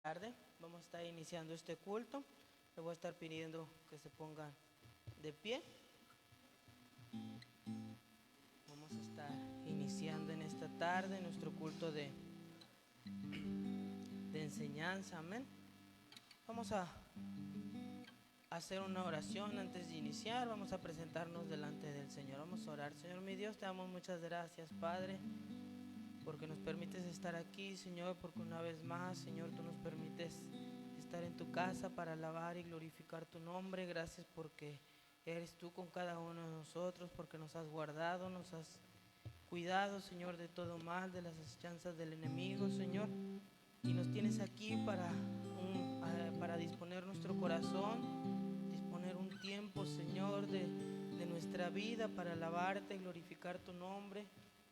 Tarde. Vamos a estar iniciando este culto. Le voy a estar pidiendo que se pongan de pie. Vamos a estar iniciando en esta tarde nuestro culto de enseñanza. Amén. Vamos a hacer una oración antes de iniciar. Vamos a presentarnos delante del Señor. Vamos a orar. Señor mi Dios, te damos muchas gracias, Padre, porque nos permites estar aquí, Señor, porque una vez más, Señor, tú nos permites estar en tu casa para alabar y glorificar tu nombre. Gracias porque eres tú con cada uno de nosotros, porque nos has guardado, nos has cuidado, Señor, de todo mal, de las asechanzas del enemigo, Señor, y nos tienes aquí para disponer nuestro corazón, disponer un tiempo, Señor, de nuestra vida para alabarte y glorificar tu nombre,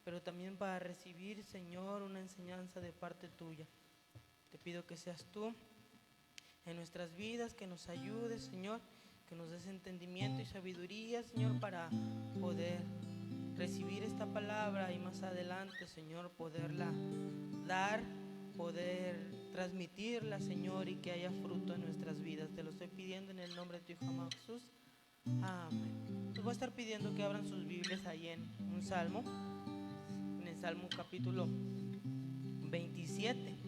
pero también para recibir, Señor, una enseñanza de parte tuya. Te pido que seas tú en nuestras vidas, que nos ayudes, Señor, que nos des entendimiento y sabiduría, Señor, para poder recibir esta palabra y más adelante, Señor, poderla dar, poder transmitirla, Señor, y que haya fruto en nuestras vidas. Te lo estoy pidiendo en el nombre de tu Hijo amado Jesús. Amén. Les voy a estar pidiendo que abran sus Biblias ahí en un salmo. En el Salmo capítulo 27.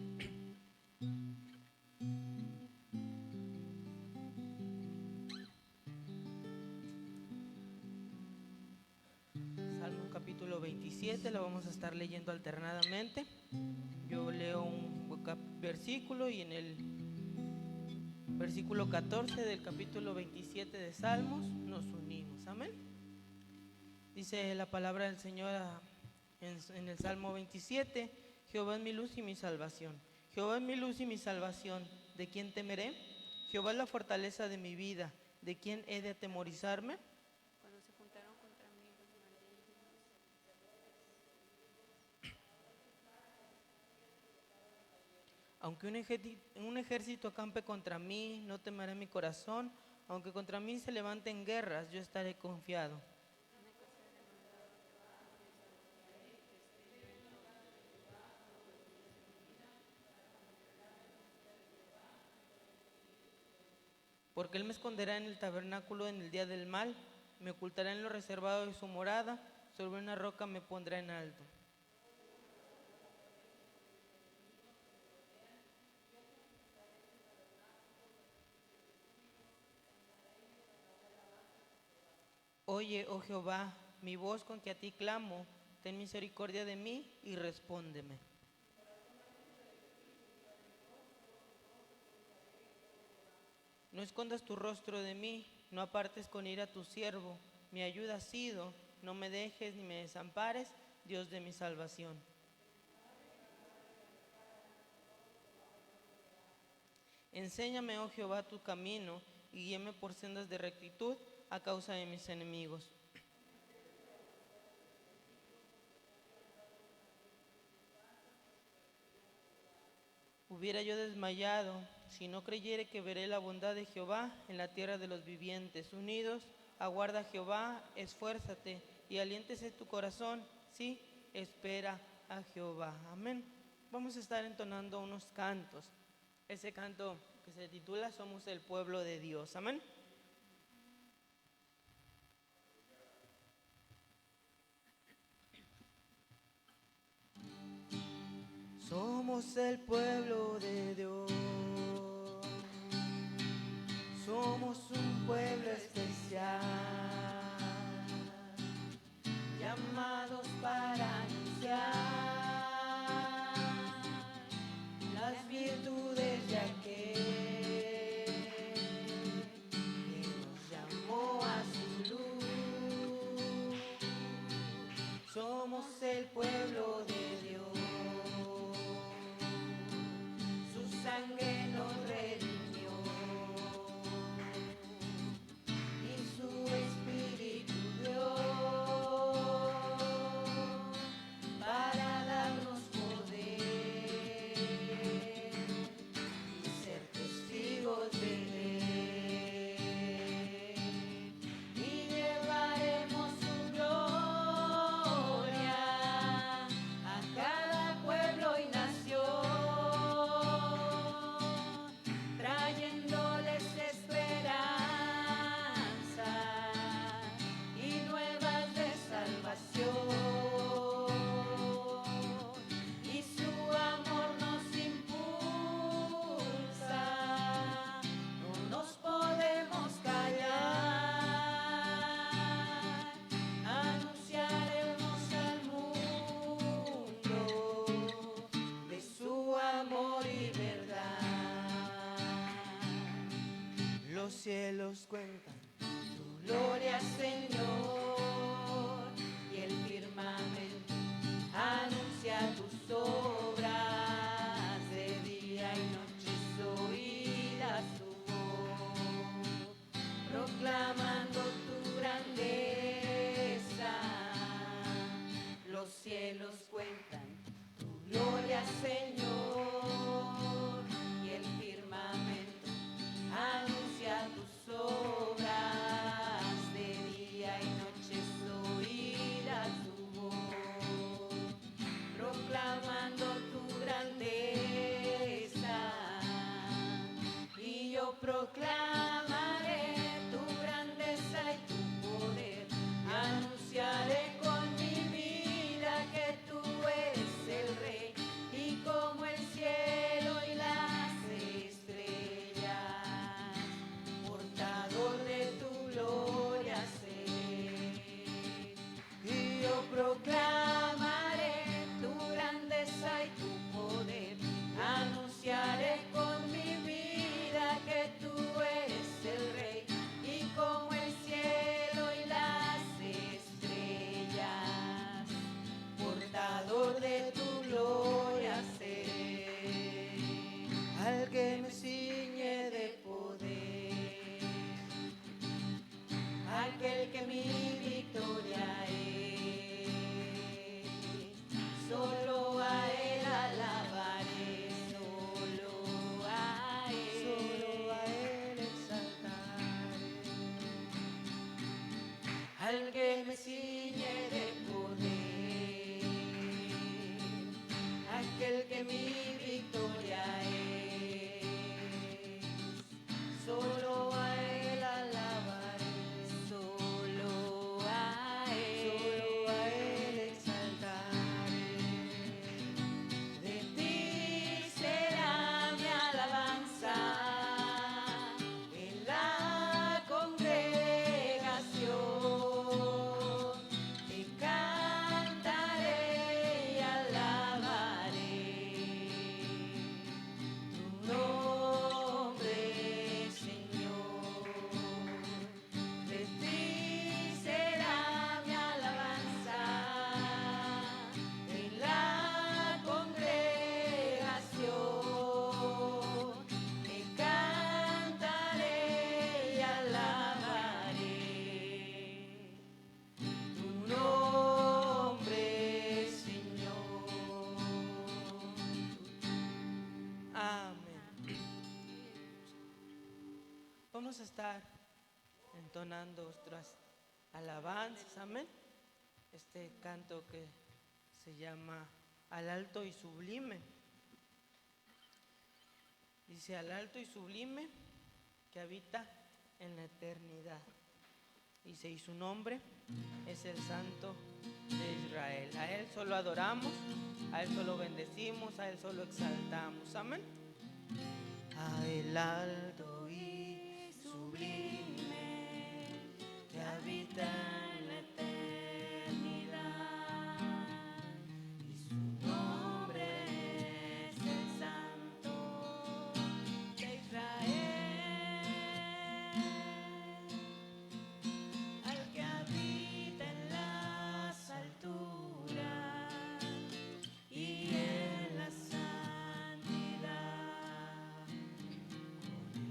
Salmo capítulo 27, lo vamos a estar leyendo alternadamente. Yo leo un versículo y en el versículo 14 del capítulo 27 de Salmos nos unimos. Amén. Dice la palabra del Señor en el Salmo 27: Jehová es mi luz y mi salvación. Jehová es mi luz y mi salvación. ¿De quién temeré? Jehová es la fortaleza de mi vida. ¿De quién he de atemorizarme? Cuando se juntaron contra mí los malignos. Aunque un ejército acampe contra mí, no temerá mi corazón. Aunque contra mí se levanten guerras, yo estaré confiado. Una cosa he demandado a Jehová, y esta buscaré, que esté yo en tu monte. Porque él me esconderá en el tabernáculo en el día del mal, me ocultará en lo reservado de su morada, sobre una roca me pondrá en alto. Oye, oh Jehová, mi voz con que a ti clamo, ten misericordia de mí y respóndeme. No escondas tu rostro de mí, no apartes con ira a tu siervo. Mi ayuda has sido, no me dejes ni me desampares, Dios de mi salvación. Enséñame, oh Jehová, tu camino, y guíame por sendas de rectitud a causa de mis enemigos. Hubiera yo desmayado si no creyere que veré la bondad de Jehová en la tierra de los vivientes. Unidos, aguarda a Jehová, esfuérzate y aliéntese tu corazón. Sí, espera a Jehová. Amén. Vamos a estar entonando unos cantos. Ese canto que se titula Somos el pueblo de Dios. Amén. Somos el pueblo de Dios, somos un pueblo especial, llamados para anunciar las virtudes de aquel que nos llamó a su luz. Somos el pueblo de Dios. Su sangre nos redimió y su espíritu dio para darnos poder y ser testigos de él. Y llevaremos su gloria a cada pueblo y nación. cielos cuentan tu gloria, Señor, y el firmamento anuncia tus obras, de día y noche es oída su voz, proclamando tu grandeza. Los cielos cuentan tu gloria, Señor, y el firmamento anuncia tus obras, de día y noche es oída tu voz, proclamando tu grandeza. Y yo proclamaré tu grandeza y tu poder, anunciaré con mi vida que tú eres el Rey, y como el cielo y las estrellas, portador de tu gloria sé. Y yo proclamaré tu grandeza y tu poder, anunciaré con mi vida que tú eres el Rey, y como el cielo y las estrellas, portador de tu gloria sé. al que me ciñe de Poder, aquel que mi victoria es, solo a él alabaré, solo a él exaltaré. al que me ciñe de poder, aquel que mi victoria es, solo a él alabaré, solo a él exaltaré. de ti será mi alabanza en la congregación, te cantaré y alabaré tu nombre, Señor. De ti será mi alabanza en la congregación, te cantaré y alabaré tu nombre, Señor. Amén. Vamos a estar entonando nuestras alabanzas, amén. Este canto que se llama Al alto y sublime. Dice: al alto y sublime que habita en la eternidad. Dice: y su nombre es el Santo de Israel. A Él solo adoramos, a Él solo bendecimos, a Él solo exaltamos. Amén. A el alto y sublime que habita en la eternidad, y su nombre es el Santo De Israel, al que habita en las alturas y en la santidad, con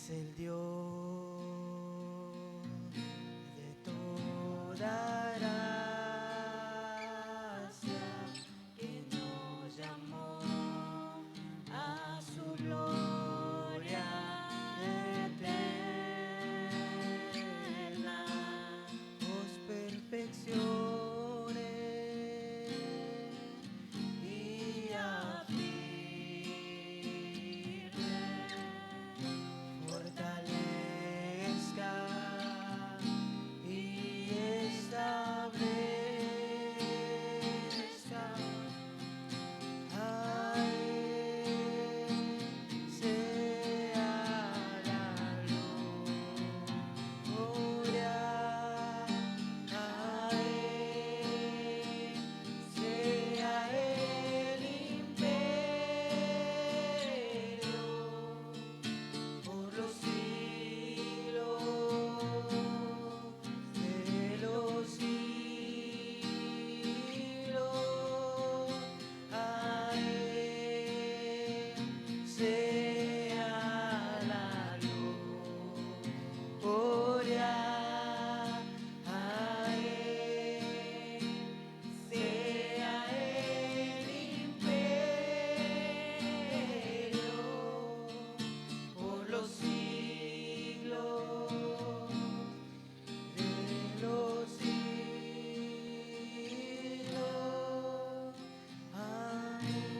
es el Dios de toda gracia, que nos llamó a su gloria eterna. Os perfeccione y afirme, fortalezca y establezca. A Él sea la gloria, a Él sea el imperio por los siglos de los siglos. A Él sea la gloria, a Él sea el imperio por los siglos de los siglos. Amén.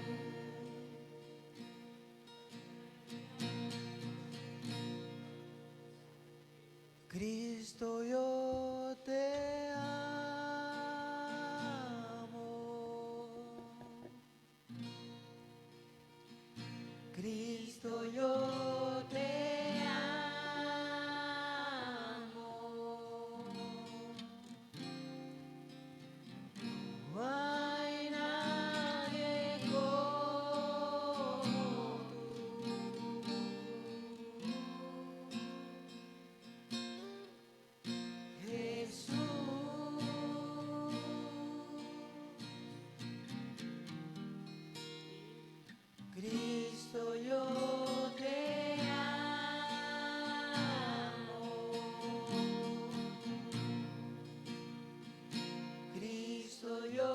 Cristo, yo te amo. Cristo, yo te amo. No hay nadie como tú, Jesús. Cristo, yo te amo. Cristo, yo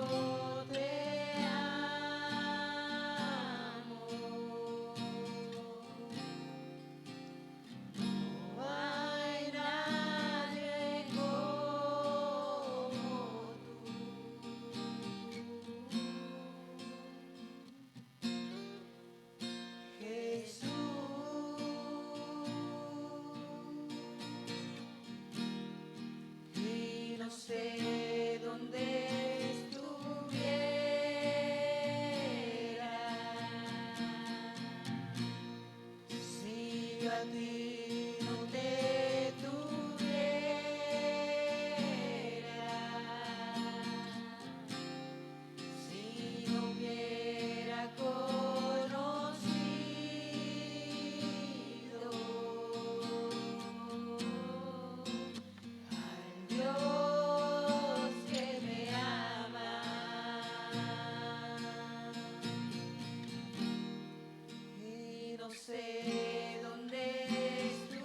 te amo. No hay nadie como tú, Jesús. Y no sé dónde estuviera si yo a ti no te tuviera, si no hubiera conocido al Dios que me ama. Y no sé dónde estuviera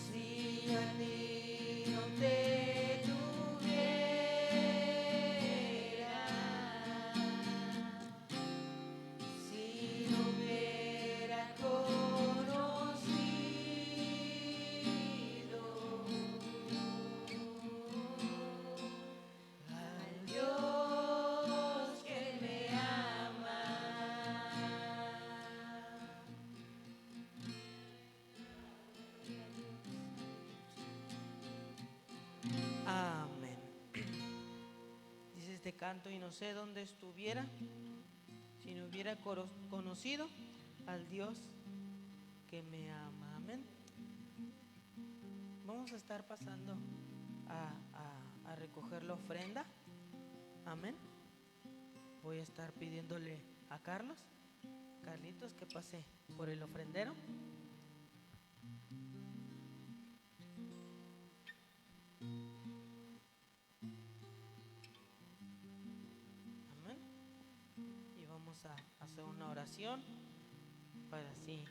si a ti no te tuviera, si no hubiera conocido al Dios que me ama. Amén. Dice este canto: y no sé dónde estuviera si no hubiera conocido al Dios que me ama. Amén. Vamos a estar pasando a recoger la ofrenda. Amén. Voy a estar pidiéndole a Carlitos, que pase por el ofrendero. Amén. Y vamos vamos a hacer una oración para así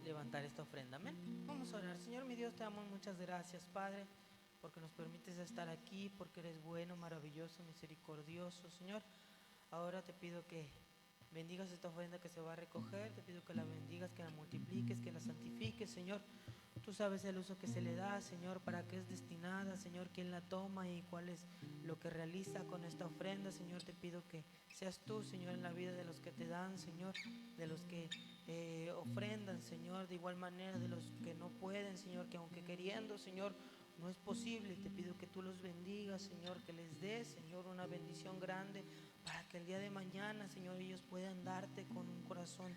levantar esta ofrenda. Amén. Vamos a orar. Señor mi Dios, te damos muchas gracias, Padre, porque nos permites estar aquí, porque eres bueno, maravilloso, misericordioso. Señor, ahora te pido que bendigas esta ofrenda que se va a recoger. Te pido que la bendigas, que la multipliques, que la santifiques, Señor. Tú sabes el uso que se le da, Señor, para qué es destinada, Señor, quién la toma y cuál es lo que realiza con esta ofrenda. Señor, te pido que seas tú, Señor, en la vida de los que te dan, Señor, de los que ofrendan, Señor, de igual manera de los que no pueden, Señor, que aunque queriendo, Señor, no es posible. Te pido que tú los bendigas, Señor, que les des, Señor, una bendición grande para que el día de mañana, Señor, ellos puedan darte con un corazón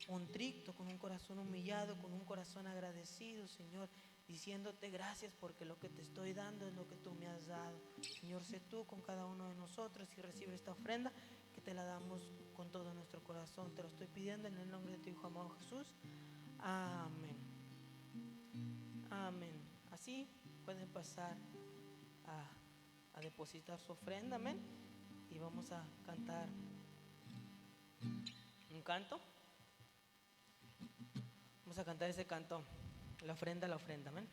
contrito, con un corazón humillado, con un corazón agradecido, Señor, diciéndote gracias porque lo que te estoy dando es lo que tú me has dado. Señor, sé tú con cada uno de nosotros y recibe esta ofrenda que te la damos con todo nuestro corazón. Te lo estoy pidiendo en el nombre de tu Hijo amado Jesús. Amén. Amén. Así pueden pasar a depositar su ofrenda. Amén. Y vamos a cantar un canto. Vamos a cantar ese canto, la ofrenda, amén.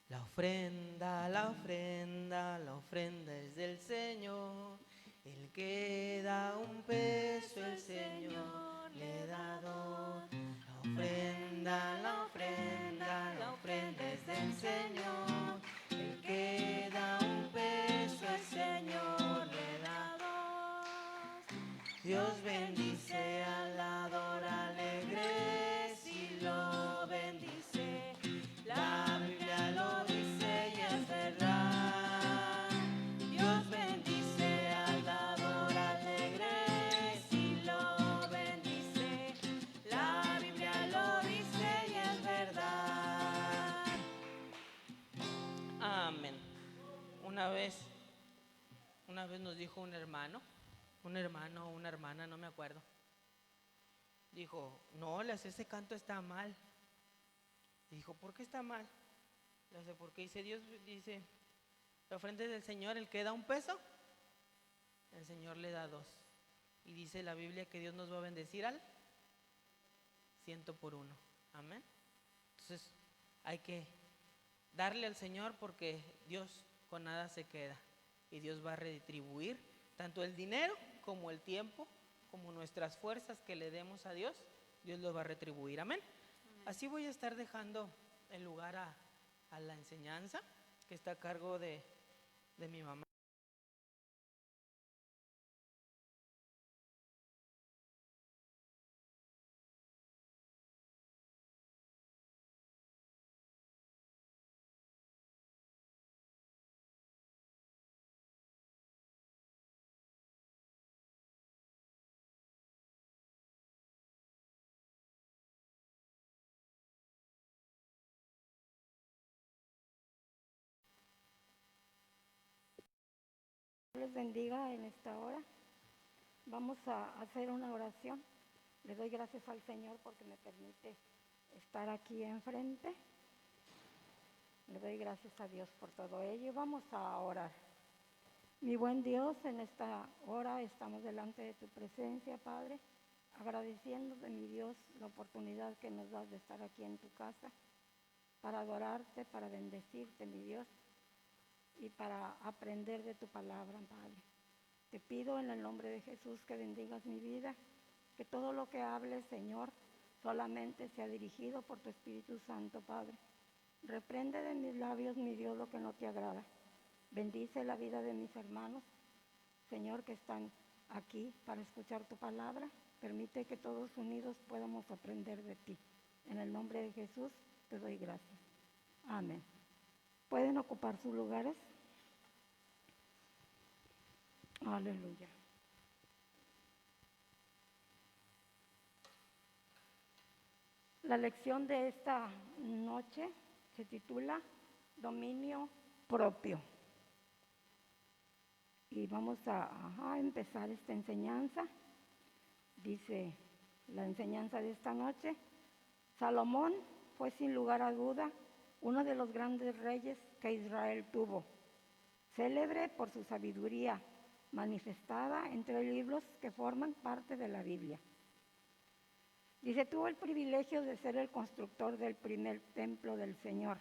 La ofrenda, la ofrenda, la ofrenda es del Señor. El que da un peso, el Señor le da dos. La ofrenda, la ofrenda, la ofrenda es del Señor. El que da un peso, el Señor le da dos. Dios bendice al dador alegre si lo bendice. La Biblia lo dice y es verdad. Dios bendice al dador alegre si lo bendice. La Biblia lo dice y es verdad. Amén. Una vez nos dijo un hermano o una hermana, no me acuerdo. Dijo, no, ese canto está mal. Dijo, ¿por qué está mal? Le dice, porque Dios dice, la ofrenda del Señor, el que da un peso, el Señor le da dos. Y dice la Biblia que Dios nos va a bendecir al 100 por 1. Amén. Entonces hay que darle al Señor porque Dios con nada se queda. Y Dios va a retribuir tanto el dinero como el tiempo, como nuestras fuerzas que le demos a Dios. Dios lo va a retribuir. Amén. Así voy a estar dejando el lugar a la enseñanza que está a cargo de mi mamá. Les bendiga en esta hora. Vamos a hacer una oración. Le doy gracias al Señor porque me permite estar aquí enfrente. Le doy gracias a Dios por todo ello. Vamos a orar. Mi buen Dios, en esta hora estamos delante de tu presencia, Padre, agradeciéndote, mi Dios, la oportunidad que nos das de estar aquí en tu casa, para adorarte, para bendecirte, mi Dios, y para aprender de tu palabra, Padre. Te pido en el nombre de Jesús que bendigas mi vida, que todo lo que hable, Señor, solamente sea dirigido por tu Espíritu Santo, Padre. Reprende de mis labios, mi Dios, lo que no te agrada. Bendice la vida de mis hermanos, Señor, que están aquí para escuchar tu palabra. Permite que todos unidos podamos aprender de ti. En el nombre de Jesús te doy gracias. Amén. ¿Pueden ocupar sus lugares? Aleluya. La lección de esta noche se titula Dominio propio. Y vamos a empezar esta enseñanza. Dice la enseñanza de esta noche: Salomón fue sin lugar a duda uno de los grandes reyes que Israel tuvo. célebre por su sabiduría manifestada entre libros que forman parte de la Biblia. Dice, tuvo el privilegio de ser el constructor del primer templo del Señor.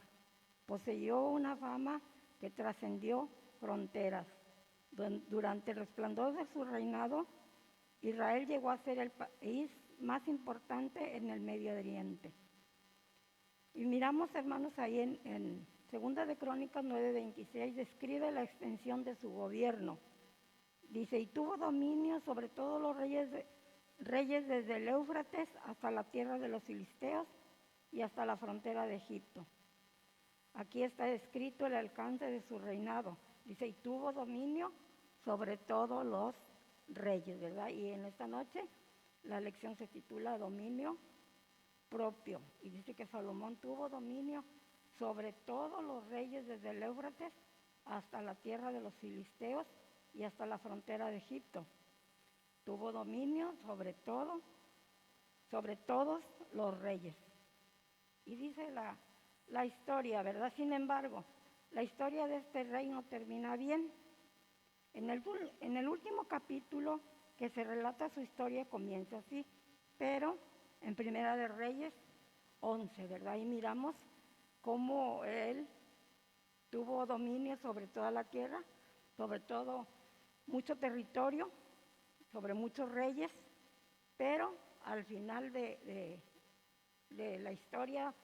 Poseyó una fama que trascendió fronteras. Durante el resplandor de su reinado, Israel llegó a ser el país más importante en el Medio Oriente. Y miramos, hermanos, ahí en Segunda de Crónicas 9:26, describe la extensión de su gobierno. Dice, y tuvo dominio sobre todos los reyes desde el Éufrates hasta la tierra de los filisteos y hasta la frontera de Egipto. Aquí está escrito el alcance de su reinado. Dice, y tuvo dominio sobre todos los reyes, ¿verdad? Y en esta noche la lección se titula Dominio propio. Y dice que Salomón tuvo dominio sobre todos los reyes desde el Éufrates hasta la tierra de los filisteos y hasta la frontera de Egipto. Tuvo dominio sobre todos los reyes. Y dice la historia, ¿verdad? Sin embargo, la historia de este rey no termina bien. En el último capítulo que se relata su historia comienza así, pero en Primera de Reyes 11, ¿verdad? Y miramos cómo él tuvo dominio sobre toda la tierra, sobre todo mucho territorio, sobre muchos reyes, pero al final de la historia,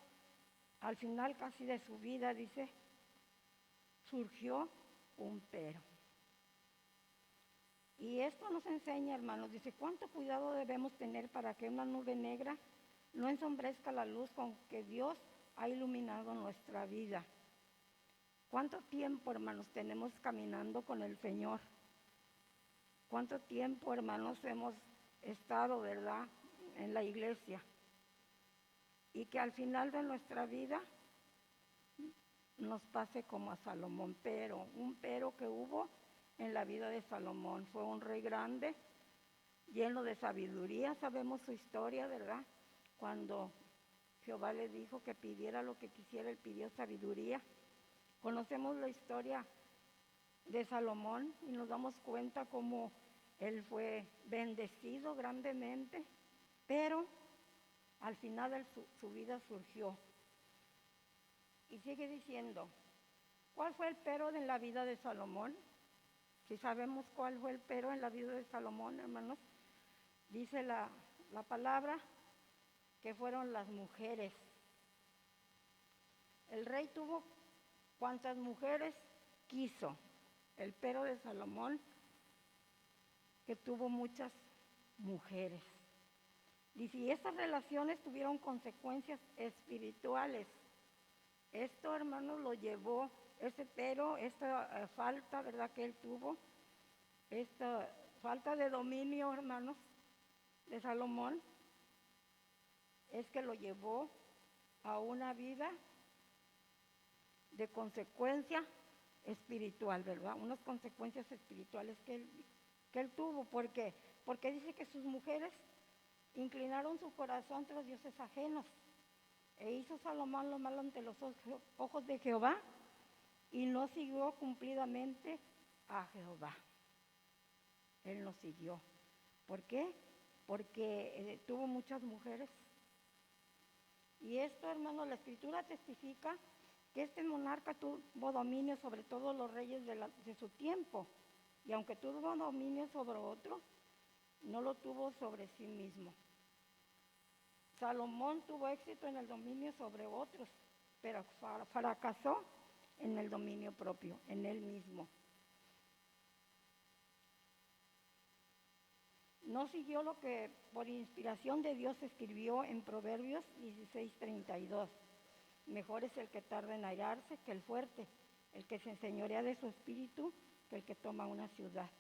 al final casi de su vida, dice, surgió un pero. Y esto nos enseña, hermanos, dice, cuánto cuidado debemos tener para que una nube negra no ensombrezca la luz con que Dios ha iluminado nuestra vida. ¿Cuánto tiempo, hermanos, tenemos caminando con el Señor? ¿Cuánto tiempo, hermanos, hemos estado, verdad, en la iglesia? Y que al final de nuestra vida nos pase como a Salomón, un pero que hubo en la vida de Salomón. Fue un rey grande, lleno de sabiduría. Sabemos su historia, ¿verdad? Cuando Jehová le dijo que pidiera lo que quisiera, él pidió sabiduría. Conocemos la historia de Salomón y nos damos cuenta cómo él fue bendecido grandemente, pero al final de su vida surgió. Y sigue diciendo, ¿cuál fue el pero en la vida de Salomón? Si sabemos cuál fue el pero en la vida de Salomón, hermanos, dice la palabra que fueron las mujeres. El rey tuvo cuantas mujeres quiso. El pero de Salomón, que tuvo muchas mujeres. Dice, y estas relaciones tuvieron consecuencias espirituales. Esto, hermanos, lo llevó, ese pero, esta falta, ¿verdad?, que él tuvo, esta falta de dominio, hermanos, de Salomón, es que lo llevó a una vida de consecuencia espiritual, ¿verdad? Unas consecuencias espirituales que él tuvo, porque dice que sus mujeres inclinaron su corazón tras dioses ajenos, e hizo Salomón lo malo ante los ojos de Jehová, y no siguió cumplidamente a Jehová. Él no siguió. ¿Por qué? Porque tuvo muchas mujeres. Y esto, hermano, la Escritura testifica que este monarca tuvo dominio sobre todos los reyes de su tiempo. Y aunque tuvo dominio sobre otros, no lo tuvo sobre sí mismo. Salomón tuvo éxito en el dominio sobre otros, pero fracasó en el dominio propio, en él mismo. No siguió lo que por inspiración de Dios escribió en Proverbios 16:32. Mejor es el que tarda en airarse que el fuerte, el que se enseñorea de su espíritu que el que toma una ciudad.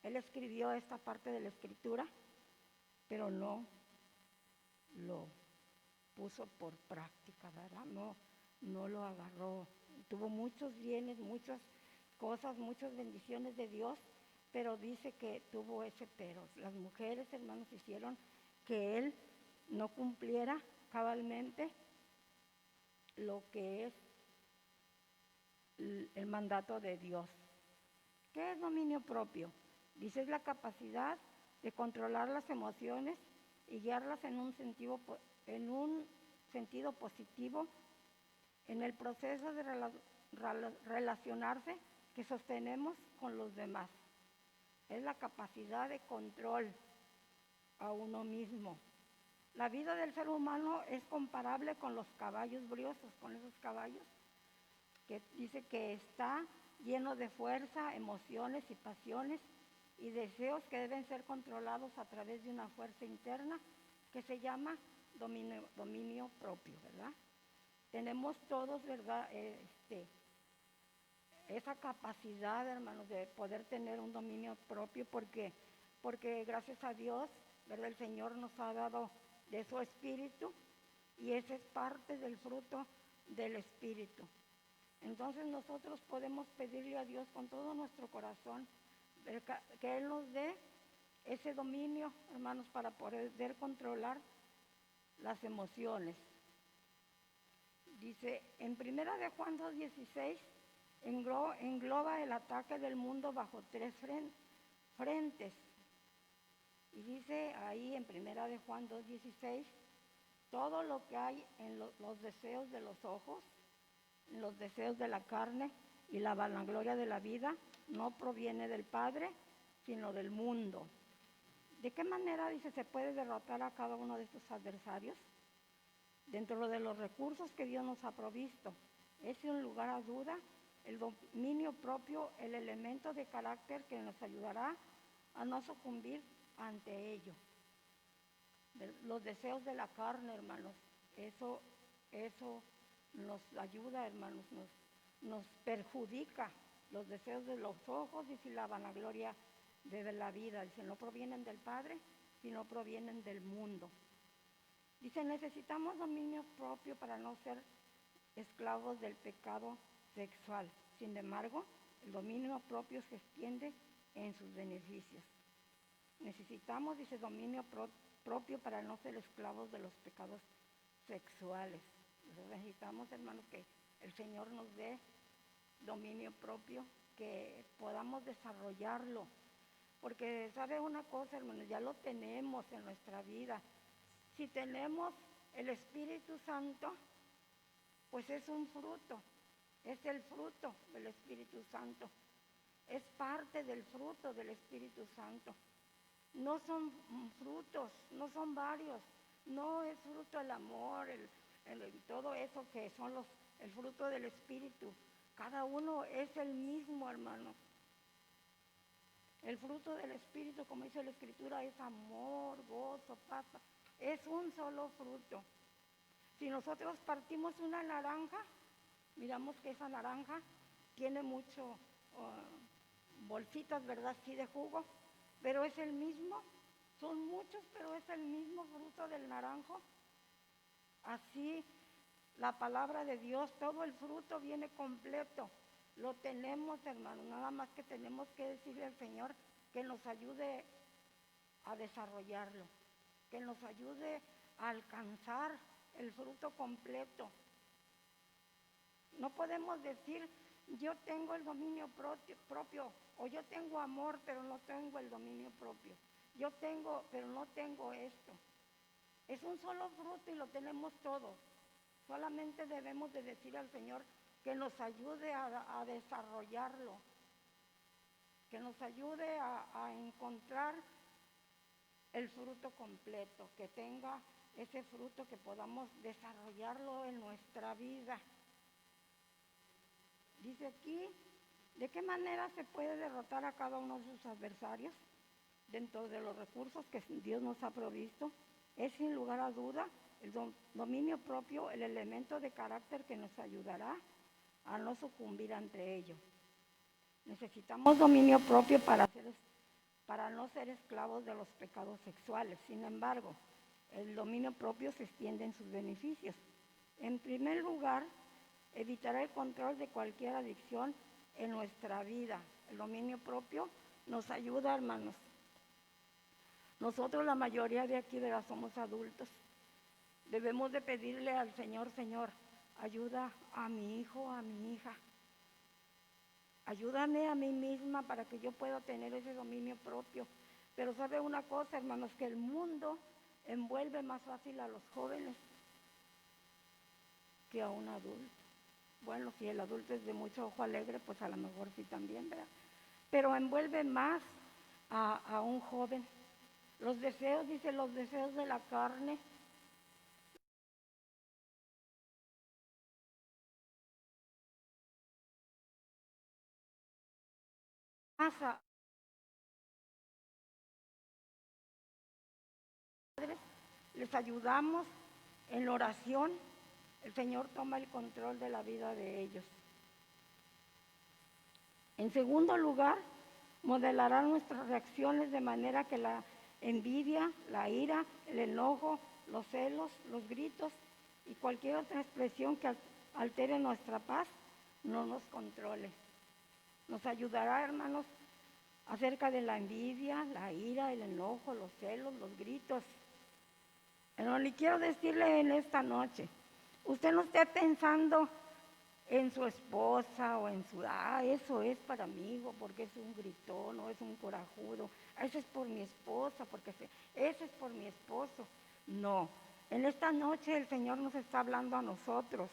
Él escribió esta parte de la Escritura, pero no lo puso por práctica, ¿verdad? No lo agarró. Tuvo muchos bienes, muchas cosas, muchas bendiciones de Dios, pero dice que tuvo ese pero. Las mujeres, hermanos, hicieron que él no cumpliera cabalmente lo que es el mandato de Dios. ¿Qué es dominio propio? Dice, es la capacidad de controlar las emociones y guiarlas en un sentido positivo en el proceso de relacionarse que sostenemos con los demás. Es la capacidad de control a uno mismo. La vida del ser humano es comparable con los caballos briosos, con esos caballos que dice que está lleno de fuerza, emociones y pasiones y deseos que deben ser controlados a través de una fuerza interna que se llama dominio propio, ¿verdad? Tenemos todos, ¿verdad? Esa capacidad, hermanos, de poder tener un dominio propio porque gracias a Dios, ¿verdad? El Señor nos ha dado de su espíritu y ese es parte del fruto del espíritu. Entonces nosotros podemos pedirle a Dios con todo nuestro corazón que Él nos dé ese dominio, hermanos, para poder controlar las emociones. Dice, en 1 de Juan 2:16, engloba el ataque del mundo bajo 3 frentes. Y dice ahí en 1 de Juan 2:16, todo lo que hay en los deseos de los ojos, en los deseos de la carne y la vanagloria de la vida, no proviene del Padre, sino del mundo. ¿De qué manera, dice, se puede derrotar a cada uno de estos adversarios? Dentro de los recursos que Dios nos ha provisto. Es sin lugar a duda el dominio propio, el elemento de carácter que nos ayudará a no sucumbir ante ello. Los deseos de la carne, hermanos, eso nos ayuda, hermanos, nos perjudica. Los deseos de los ojos y si la vanagloria de la vida, dice, no provienen del Padre, sino provienen del mundo. Dice, necesitamos dominio propio para no ser esclavos del pecado sexual. Sin embargo, el dominio propio se extiende en sus beneficios. Necesitamos, dice, dominio propio para no ser esclavos de los pecados sexuales. Necesitamos, hermanos, que el Señor nos dé dominio propio, que podamos desarrollarlo. Porque, ¿sabe una cosa, hermanos? Ya lo tenemos en nuestra vida. Si tenemos el Espíritu Santo, pues es un fruto, es el fruto del Espíritu Santo, es parte del fruto del Espíritu Santo. No son frutos, no son varios, no es fruto el amor, todo eso que son el fruto del Espíritu. Cada uno es el mismo, hermano. El fruto del Espíritu, como dice la Escritura, es amor, gozo, paz. Es un solo fruto. Si nosotros partimos una naranja, miramos que esa naranja tiene mucho bolsitas, ¿verdad? Sí, de jugo, pero es el mismo. Son muchos, pero es el mismo fruto del naranjo. Así, la palabra de Dios, todo el fruto viene completo. Lo tenemos, hermano, nada más que tenemos que decirle al Señor que nos ayude a desarrollarlo, que nos ayude a alcanzar el fruto completo. No podemos decir, yo tengo el dominio propio, o yo tengo amor, pero no tengo el dominio propio. Yo tengo, pero no tengo esto. Es un solo fruto y lo tenemos todos. Solamente debemos de decir al Señor que nos ayude a desarrollarlo, que nos ayude a encontrar el fruto completo, que tenga ese fruto, que podamos desarrollarlo en nuestra vida. Dice aquí, ¿de qué manera se puede derrotar a cada uno de sus adversarios? Dentro de los recursos que Dios nos ha provisto, es sin lugar a duda el dominio propio, el elemento de carácter que nos ayudará a no sucumbir ante ello. Necesitamos dominio propio para no ser esclavos de los pecados sexuales. Sin embargo, el dominio propio se extiende en sus beneficios. En primer lugar, evitará el control de cualquier adicción en nuestra vida. El dominio propio nos ayuda, hermanos. Nosotros, la mayoría de aquí somos adultos. Debemos de pedirle al Señor, Señor, ayuda a mi hijo, a mi hija, Ayúdame a mí misma para que yo pueda tener ese dominio propio. Pero sabe una cosa, hermanos, que el mundo envuelve más fácil a los jóvenes que a un adulto. Bueno, si el adulto es de mucho ojo alegre, pues a lo mejor sí también, ¿verdad? Pero envuelve más a un joven. Los deseos, dice, los deseos de la carne. Más a padres, les ayudamos en la oración. El Señor toma el control de la vida de ellos. En segundo lugar, modelarán nuestras reacciones de manera que la envidia, la ira, el enojo, los celos, los gritos y cualquier otra expresión que altere nuestra paz no nos controle. Nos ayudará, hermanos, acerca de la envidia, la ira, el enojo, los celos, los gritos. Pero le quiero decirle en esta noche, usted no esté pensando en su esposa o en su, eso es para mí, hijo, porque es un gritón o es un corajudo, eso es por mi esposa, porque ese es por mi esposo. No, en esta noche el Señor nos está hablando a nosotros,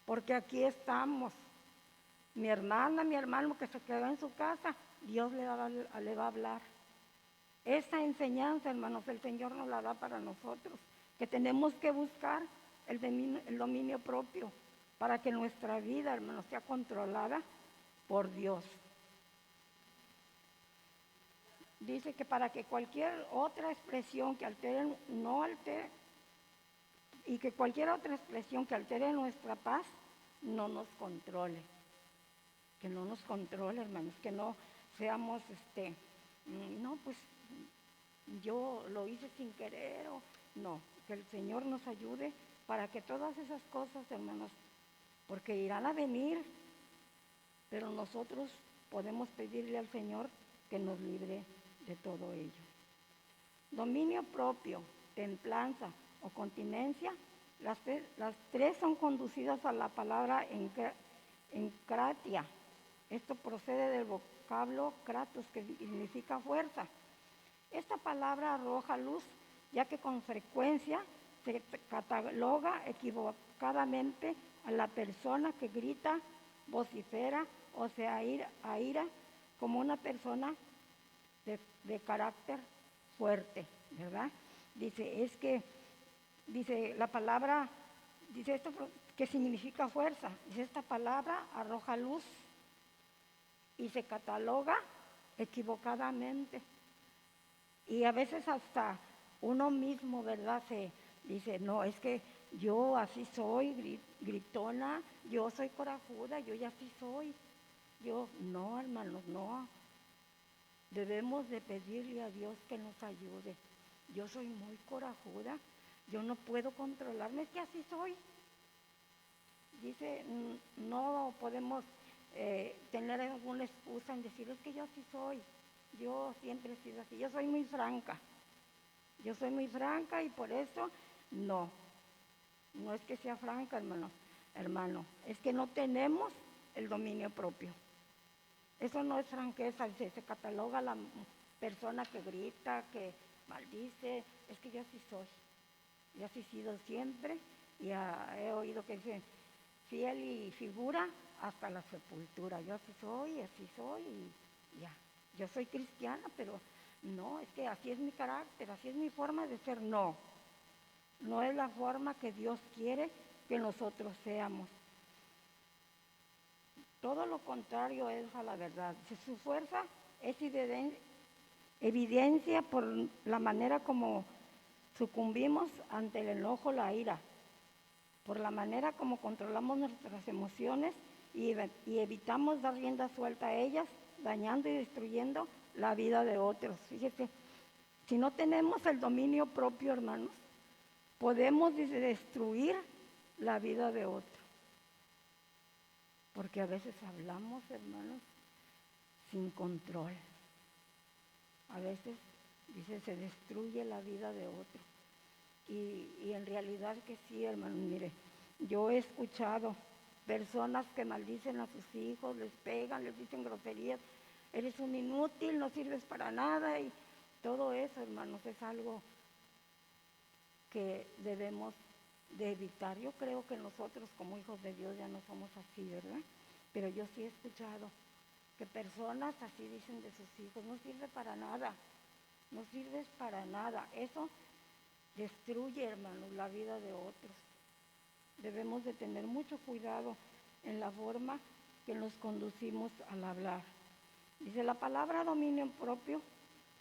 porque aquí estamos. Mi hermana, mi hermano que se quedó en su casa, Dios le va a hablar. Esta enseñanza, hermanos, el Señor nos la da para nosotros, que tenemos que buscar el dominio propio para que nuestra vida, hermanos, sea controlada por Dios. Dice que para que cualquier otra expresión que altere, no altere, y que cualquier otra expresión que altere nuestra paz, no nos controle. Que no nos controle, hermanos, que no seamos, no, pues yo lo hice sin querer, o no, que el Señor nos ayude para que todas esas cosas, hermanos, porque irán a venir, pero nosotros podemos pedirle al Señor que nos libre de todo ello. Dominio propio, templanza o continencia, las tres son conducidas a la palabra encratia. Esto procede del vocablo kratos, que significa fuerza. Esta palabra arroja luz, ya que con frecuencia se cataloga equivocadamente a la persona que grita, vocifera o se aira como una persona de carácter fuerte, ¿verdad? Dice la palabra, dice esto que significa fuerza, dice esta palabra arroja luz y se cataloga equivocadamente. Y a veces hasta uno mismo, ¿verdad? Se dice, no, es que yo así soy, gritona, yo soy corajuda, yo ya así soy. No, hermanos, no. Debemos de pedirle a Dios que nos ayude. Yo soy muy corajuda, yo no puedo controlarme, es que así soy. Dice, no podemos tener alguna excusa en decir, es que yo así soy. Yo siempre he sido así, yo soy muy franca y por eso no es que sea franca, hermano, es que no tenemos el dominio propio. Eso no es franqueza, se cataloga a la persona que grita, que maldice, es que yo así soy, yo así he sido siempre y he oído que dice fiel y figura hasta la sepultura, yo así soy y ya. Yo soy cristiana, pero no, es que así es mi carácter, así es mi forma de ser. No es la forma que Dios quiere que nosotros seamos. Todo lo contrario es a la verdad. Su fuerza es evidencia por la manera como sucumbimos ante el enojo, la ira, por la manera como controlamos nuestras emociones y evitamos dar rienda suelta a ellas, dañando y destruyendo la vida de otros. Fíjese, si no tenemos el dominio propio, hermanos, podemos destruir la vida de otro. Porque a veces hablamos, hermanos, sin control. A veces, se destruye la vida de otro. Y en realidad que sí, hermanos, mire, yo he escuchado personas que maldicen a sus hijos, les pegan, les dicen groserías, eres un inútil, no sirves para nada, y todo eso, hermanos, es algo que debemos de evitar. Yo creo que nosotros como hijos de Dios ya no somos así, ¿verdad? Pero yo sí he escuchado que personas así dicen de sus hijos, no sirve para nada, no sirves para nada. Eso destruye, hermanos, la vida de otros. Debemos de tener mucho cuidado en la forma que nos conducimos al hablar. Dice, la palabra dominio propio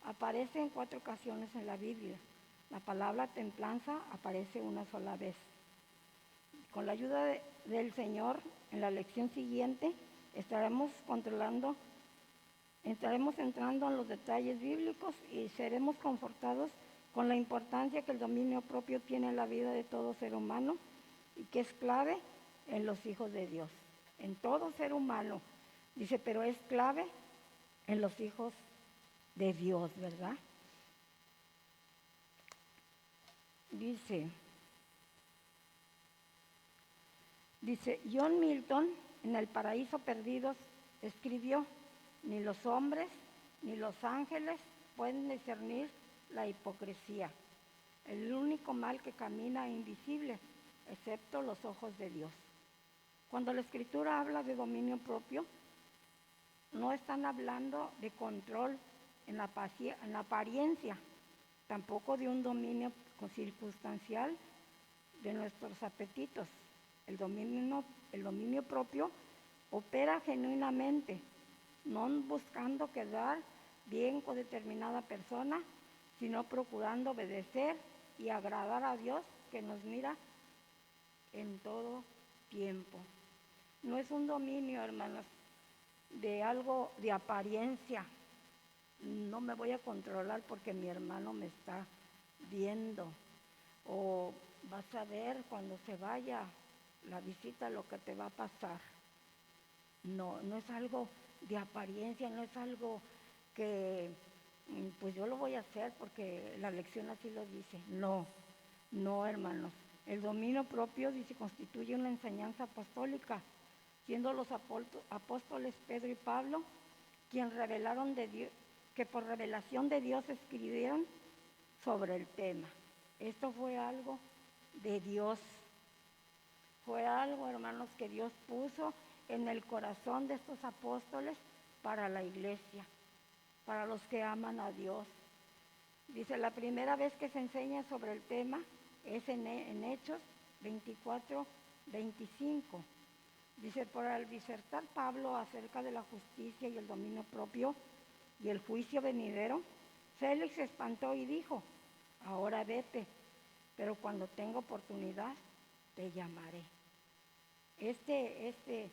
aparece en 4 ocasiones en la Biblia. La palabra templanza aparece una sola vez. Con la ayuda del Señor, en la lección siguiente, estaremos entrando en los detalles bíblicos y seremos confortados con la importancia que el dominio propio tiene en la vida de todo ser humano y que es clave en los hijos de Dios, en todo ser humano. Dice, pero es clave en los hijos de Dios, ¿verdad? Dice John Milton, en El Paraíso Perdido, escribió, ni los hombres ni los ángeles pueden discernir la hipocresía, el único mal que camina invisible, excepto los ojos de Dios. Cuando la Escritura habla de dominio propio, no están hablando de control en la apariencia, tampoco de un dominio circunstancial de nuestros apetitos. El dominio propio opera genuinamente, no buscando quedar bien con determinada persona, sino procurando obedecer y agradar a Dios que nos mira en todo tiempo. No es un dominio, hermanos, de algo de apariencia. No me voy a controlar porque mi hermano me está viendo. O vas a ver cuando se vaya la visita lo que te va a pasar. No es algo de apariencia, no es algo que pues yo lo voy a hacer porque la lección así lo dice. No, hermanos. El dominio propio dice constituye una enseñanza apostólica, siendo los apóstoles Pedro y Pablo quien revelaron de Dios, que por revelación de Dios escribieron sobre el tema. Esto fue algo de Dios. Fue algo, hermanos, que Dios puso en el corazón de estos apóstoles para la iglesia, para los que aman a Dios. Dice, la primera vez que se enseña sobre el tema es en Hechos 24-25. Dice, por al disertar Pablo acerca de la justicia y el dominio propio y el juicio venidero, Félix se espantó y dijo, ahora vete, pero cuando tenga oportunidad te llamaré. Este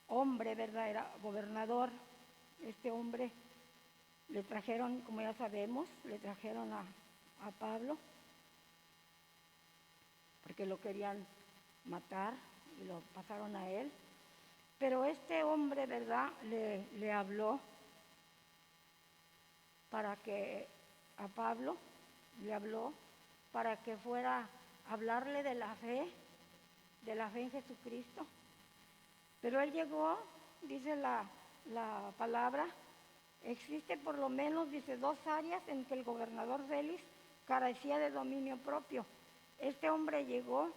hombre, ¿verdad? Era gobernador. Este hombre le trajeron, como ya sabemos, le trajeron a Pablo porque lo querían matar y lo pasaron a él. Pero este hombre, ¿verdad? Le habló para que a Pablo le habló para que fuera a hablarle de la fe en Jesucristo. Pero él llegó, dice la palabra, existe por lo menos, dice, 2 áreas en que el gobernador Félix carecía de dominio propio. Este hombre llegó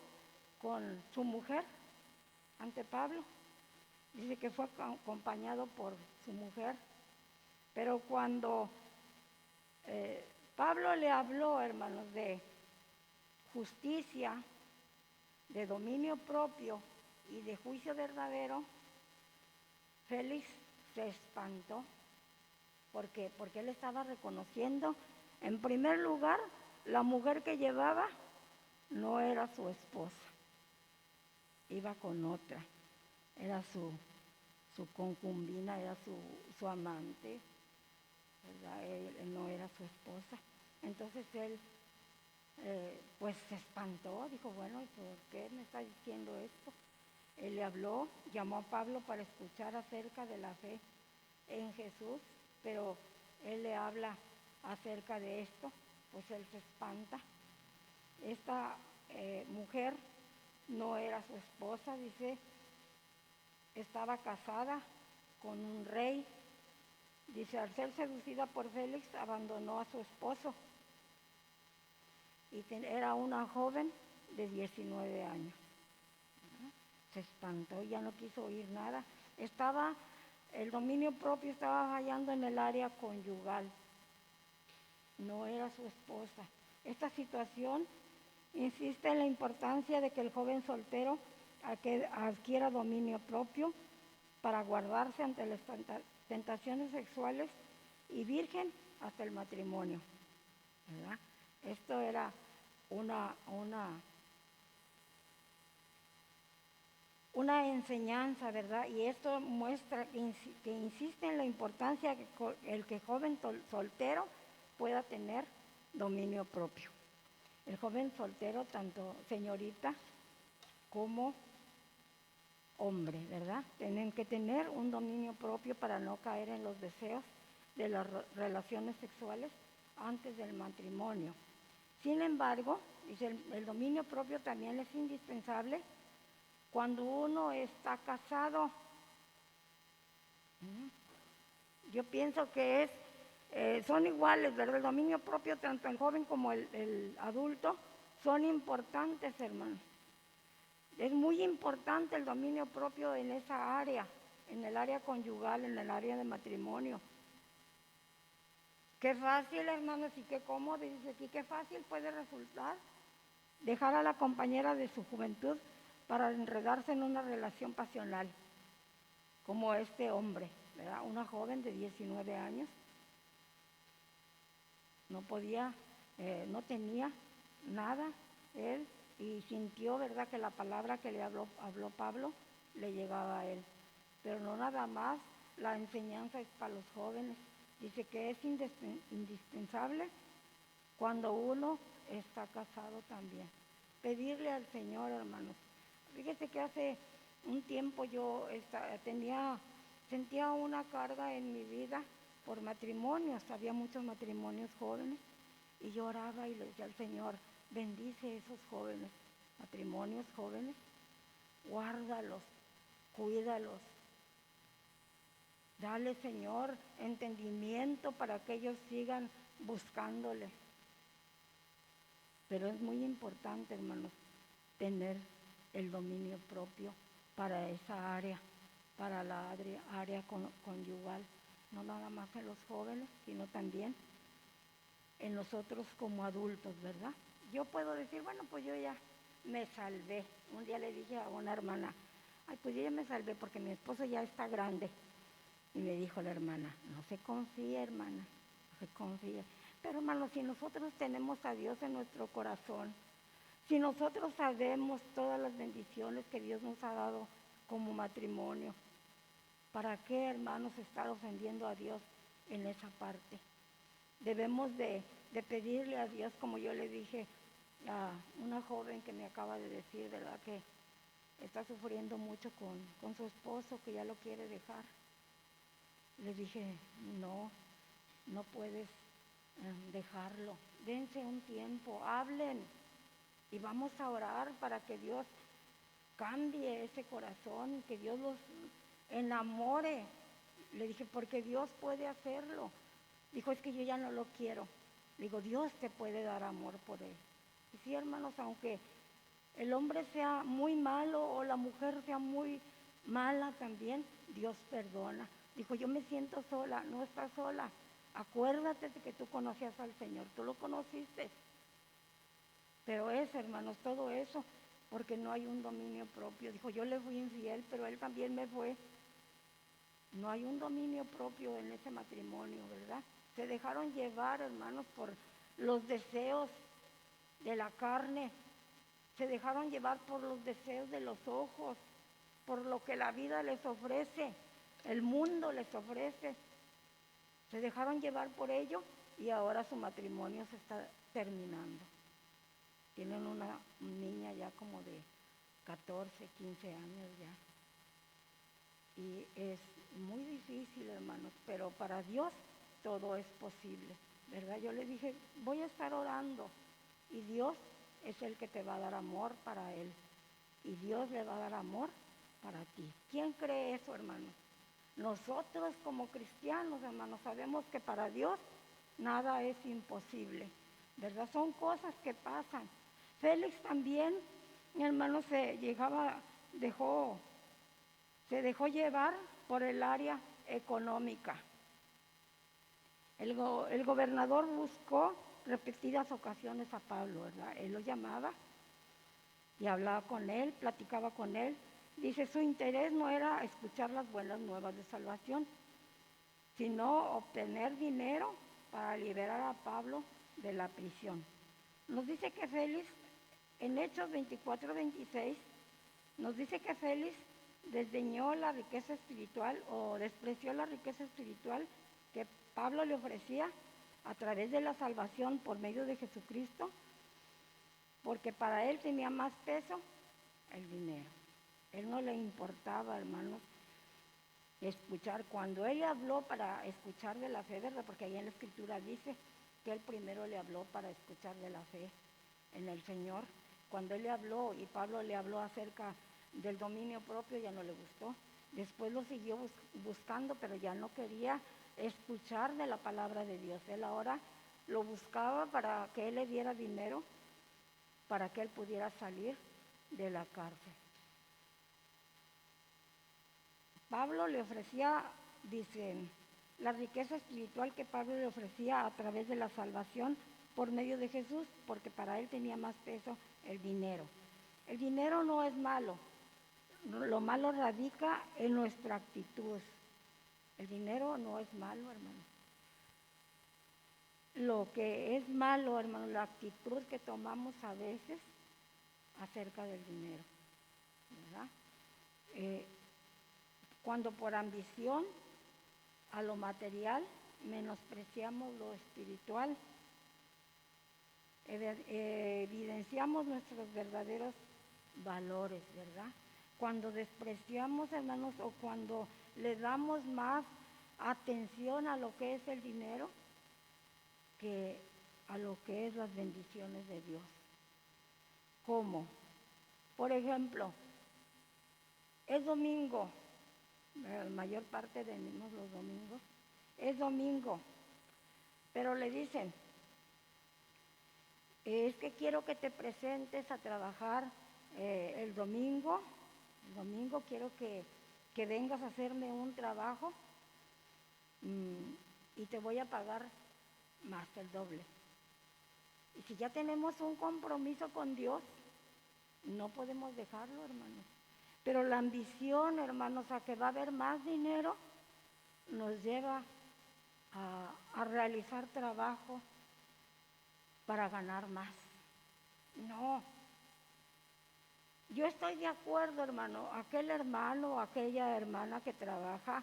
con su mujer ante Pablo. Dice que fue acompañado por su mujer. Pero cuando Pablo le habló, hermanos, de justicia, de dominio propio y de juicio verdadero, Félix se espantó porque él estaba reconociendo, en primer lugar, la mujer que llevaba no era su esposa, iba con otra, era su concubina, era su amante, ¿verdad? Él no era su esposa. Entonces él pues se espantó, dijo, bueno, ¿y por qué me está diciendo esto? Él le habló, llamó a Pablo para escuchar acerca de la fe en Jesús, pero él le habla acerca de esto, pues él se espanta. Esta mujer no era su esposa, dice, estaba casada con un rey. Dice, al ser seducida por Félix, abandonó a su esposo. Y era una joven de 19 años. Se espantó y ya no quiso oír nada. El dominio propio estaba fallando en el área conyugal. No era su esposa. Esta situación insiste en la importancia de que el joven soltero adquiera dominio propio para guardarse ante las tentaciones sexuales y virgen hasta el matrimonio, ¿verdad? Esto era una enseñanza, ¿verdad? Y esto muestra que insiste en la importancia que el que joven soltero pueda tener dominio propio. El joven soltero, tanto señorita como hombre, ¿verdad? Tienen que tener un dominio propio para no caer en los deseos de las relaciones sexuales antes del matrimonio. Sin embargo, dice, el dominio propio también es indispensable cuando uno está casado. Yo pienso que son iguales, ¿verdad? El dominio propio, tanto el joven como el adulto, son importantes, hermanos. Es muy importante el dominio propio en esa área, en el área conyugal, en el área de matrimonio. Qué fácil, hermanos, y qué cómodo, dice aquí, qué fácil puede resultar dejar a la compañera de su juventud para enredarse en una relación pasional, como este hombre, ¿verdad? Una joven de 19 años, no tenía nada, él, y sintió, ¿verdad?, que la palabra que le habló Pablo le llegaba a él. Pero no nada más, la enseñanza es para los jóvenes. Dice que es indispensable cuando uno está casado también. Pedirle al Señor, hermanos. Fíjese que hace un tiempo yo sentía una carga en mi vida por matrimonios. Había muchos matrimonios jóvenes y yo oraba y le decía al Señor, bendice esos jóvenes, matrimonios jóvenes, guárdalos, cuídalos. Dale, Señor, entendimiento para que ellos sigan buscándole. Pero es muy importante, hermanos, tener el dominio propio para esa área, para la área conyugal, no nada más en los jóvenes, sino también en nosotros como adultos, ¿verdad? Yo puedo decir, bueno, pues yo ya me salvé. Un día le dije a una hermana, ay, pues yo ya me salvé porque mi esposo ya está grande. Y me dijo la hermana, no se confíe, hermana, no se confíe. Pero, hermano, si nosotros tenemos a Dios en nuestro corazón, si nosotros sabemos todas las bendiciones que Dios nos ha dado como matrimonio, ¿para qué, hermanos, estar ofendiendo a Dios en esa parte? Debemos de pedirle a Dios, como yo le dije a una joven que me acaba de decir, ¿verdad?, que está sufriendo mucho con su esposo, que ya lo quiere dejar. Le dije, no puedes dejarlo. Dense un tiempo, hablen y vamos a orar para que Dios cambie ese corazón, que Dios los enamore. Le dije, porque Dios puede hacerlo. Dijo, es que yo ya no lo quiero. Digo, Dios te puede dar amor por él. Y sí, hermanos, aunque el hombre sea muy malo o la mujer sea muy mala también, Dios perdona. Dijo, yo me siento sola. No estás sola. Acuérdate de que tú conocías al Señor. Tú lo conociste. Pero hermanos, todo eso, porque no hay un dominio propio. Dijo, yo le fui infiel, pero él también me fue. No hay un dominio propio en ese matrimonio, ¿verdad? Se dejaron llevar, hermanos, por los deseos de la carne. Se dejaron llevar por los deseos de los ojos, por lo que la vida les ofrece, el mundo les ofrece. Se dejaron llevar por ello y ahora su matrimonio se está terminando. Tienen una niña ya como de 14, 15 años ya. Y es muy difícil, hermanos, pero para Dios todo es posible, ¿verdad? Yo le dije, voy a estar orando y Dios es el que te va a dar amor para Él. Y Dios le va a dar amor para ti. ¿Quién cree eso, hermano? Nosotros como cristianos, hermanos, sabemos que para Dios nada es imposible, ¿verdad? Son cosas que pasan. Félix también, mi hermano, se dejó llevar por el área económica. El gobernador buscó repetidas ocasiones a Pablo, ¿verdad? Él lo llamaba y hablaba con él, platicaba con él. Dice, su interés no era escuchar las buenas nuevas de salvación, sino obtener dinero para liberar a Pablo de la prisión. Nos dice que Félix, en Hechos 24-26, nos dice que Félix desdeñó la riqueza espiritual o despreció la riqueza espiritual que Pablo le ofrecía a través de la salvación por medio de Jesucristo, porque para él tenía más peso el dinero. Él no le importaba, hermanos, escuchar. Cuando él habló para escuchar de la fe, ¿verdad? Porque ahí en la Escritura dice que él primero le habló para escuchar de la fe en el Señor. Cuando él le habló y Pablo le habló acerca del dominio propio, ya no le gustó. Después lo siguió buscando, pero ya no quería escuchar de la palabra de Dios. Él ahora lo buscaba para que él le diera dinero, para que él pudiera salir de la cárcel. Pablo le ofrecía, dicen, la riqueza espiritual que Pablo le ofrecía a través de la salvación por medio de Jesús, porque para él tenía más peso el dinero. El dinero no es malo, lo malo radica en nuestra actitud. El dinero no es malo, hermano. Lo que es malo, hermano, la actitud que tomamos a veces acerca del dinero, ¿verdad? Cuando por ambición a lo material menospreciamos lo espiritual, evidenciamos nuestros verdaderos valores, ¿verdad? Cuando despreciamos, hermanos, o cuando le damos más atención a lo que es el dinero que a lo que es las bendiciones de Dios. ¿Cómo? Por ejemplo, es domingo, la mayor parte de los domingos, es domingo, pero le dicen, es que quiero que te presentes a trabajar el domingo quiero que vengas a hacerme un trabajo y te voy a pagar más, el doble. Y si ya tenemos un compromiso con Dios, no podemos dejarlo, hermanos. Pero la ambición, hermanos, a que va a haber más dinero, nos lleva a realizar trabajo para ganar más. No. Yo estoy de acuerdo, hermano, aquel hermano o aquella hermana que trabaja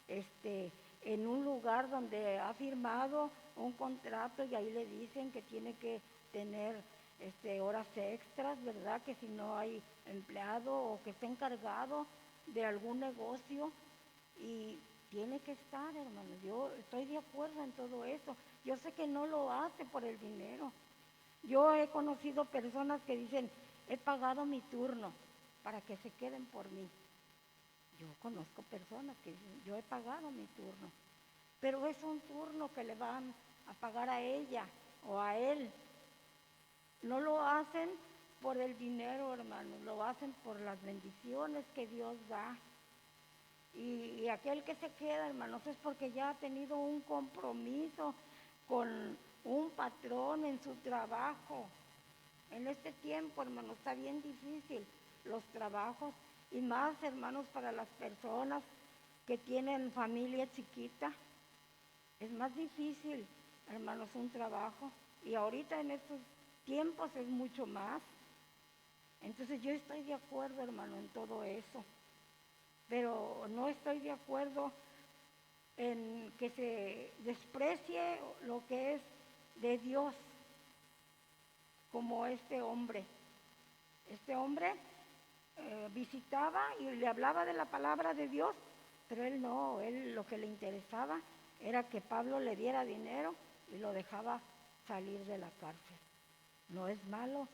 en un lugar donde ha firmado un contrato y ahí le dicen que tiene que tener horas extras, ¿verdad? Que si no hay empleado o que está encargado de algún negocio y tiene que estar, hermano. Yo estoy de acuerdo en todo eso. Yo sé que no lo hace por el dinero. Yo he conocido personas que dicen, he pagado mi turno para que se queden por mí. Yo conozco personas que dicen, yo he pagado mi turno, pero es un turno que le van a pagar a ella o a él. No lo hacen por el dinero, hermanos, lo hacen por las bendiciones que Dios da. Y aquel que se queda, hermanos, es porque ya ha tenido un compromiso con un patrón en su trabajo. En este tiempo, hermanos, está bien difícil los trabajos y más, hermanos, para las personas que tienen familia chiquita. Es más difícil, hermanos, un trabajo y ahorita en estos tiempos es mucho más. Entonces yo estoy de acuerdo, hermano, en todo eso, pero no estoy de acuerdo en que se desprecie lo que es de Dios, como este hombre. Este hombre visitaba y le hablaba de la palabra de Dios, pero él no, él lo que le interesaba era que Pablo le diera dinero y lo dejaba salir de la cárcel. No es malo,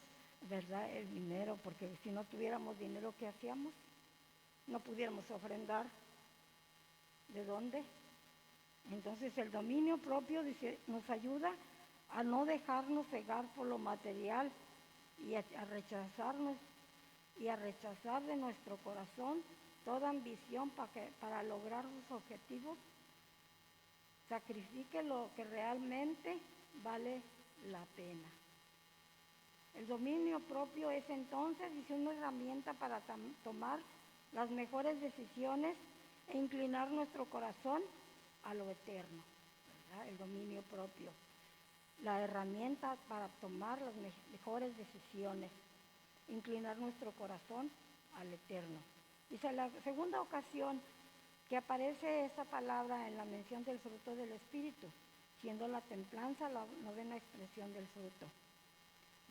¿verdad?, el dinero, porque si no tuviéramos dinero, ¿qué hacíamos? no pudiéramos ofrendar. ¿De dónde? Entonces el dominio propio dice, nos ayuda a no dejarnos cegar por lo material y a rechazarnos y a rechazar de nuestro corazón toda ambición para lograr sus objetivos. Sacrifique lo que realmente vale la pena. El dominio propio es entonces, dice, una herramienta para tomar las mejores decisiones e inclinar nuestro corazón a lo eterno, ¿verdad? El dominio propio, la herramienta para tomar las mejores decisiones, inclinar nuestro corazón al eterno. Dice, la segunda ocasión que aparece esta palabra en la mención del fruto del Espíritu, siendo la templanza la novena expresión del fruto.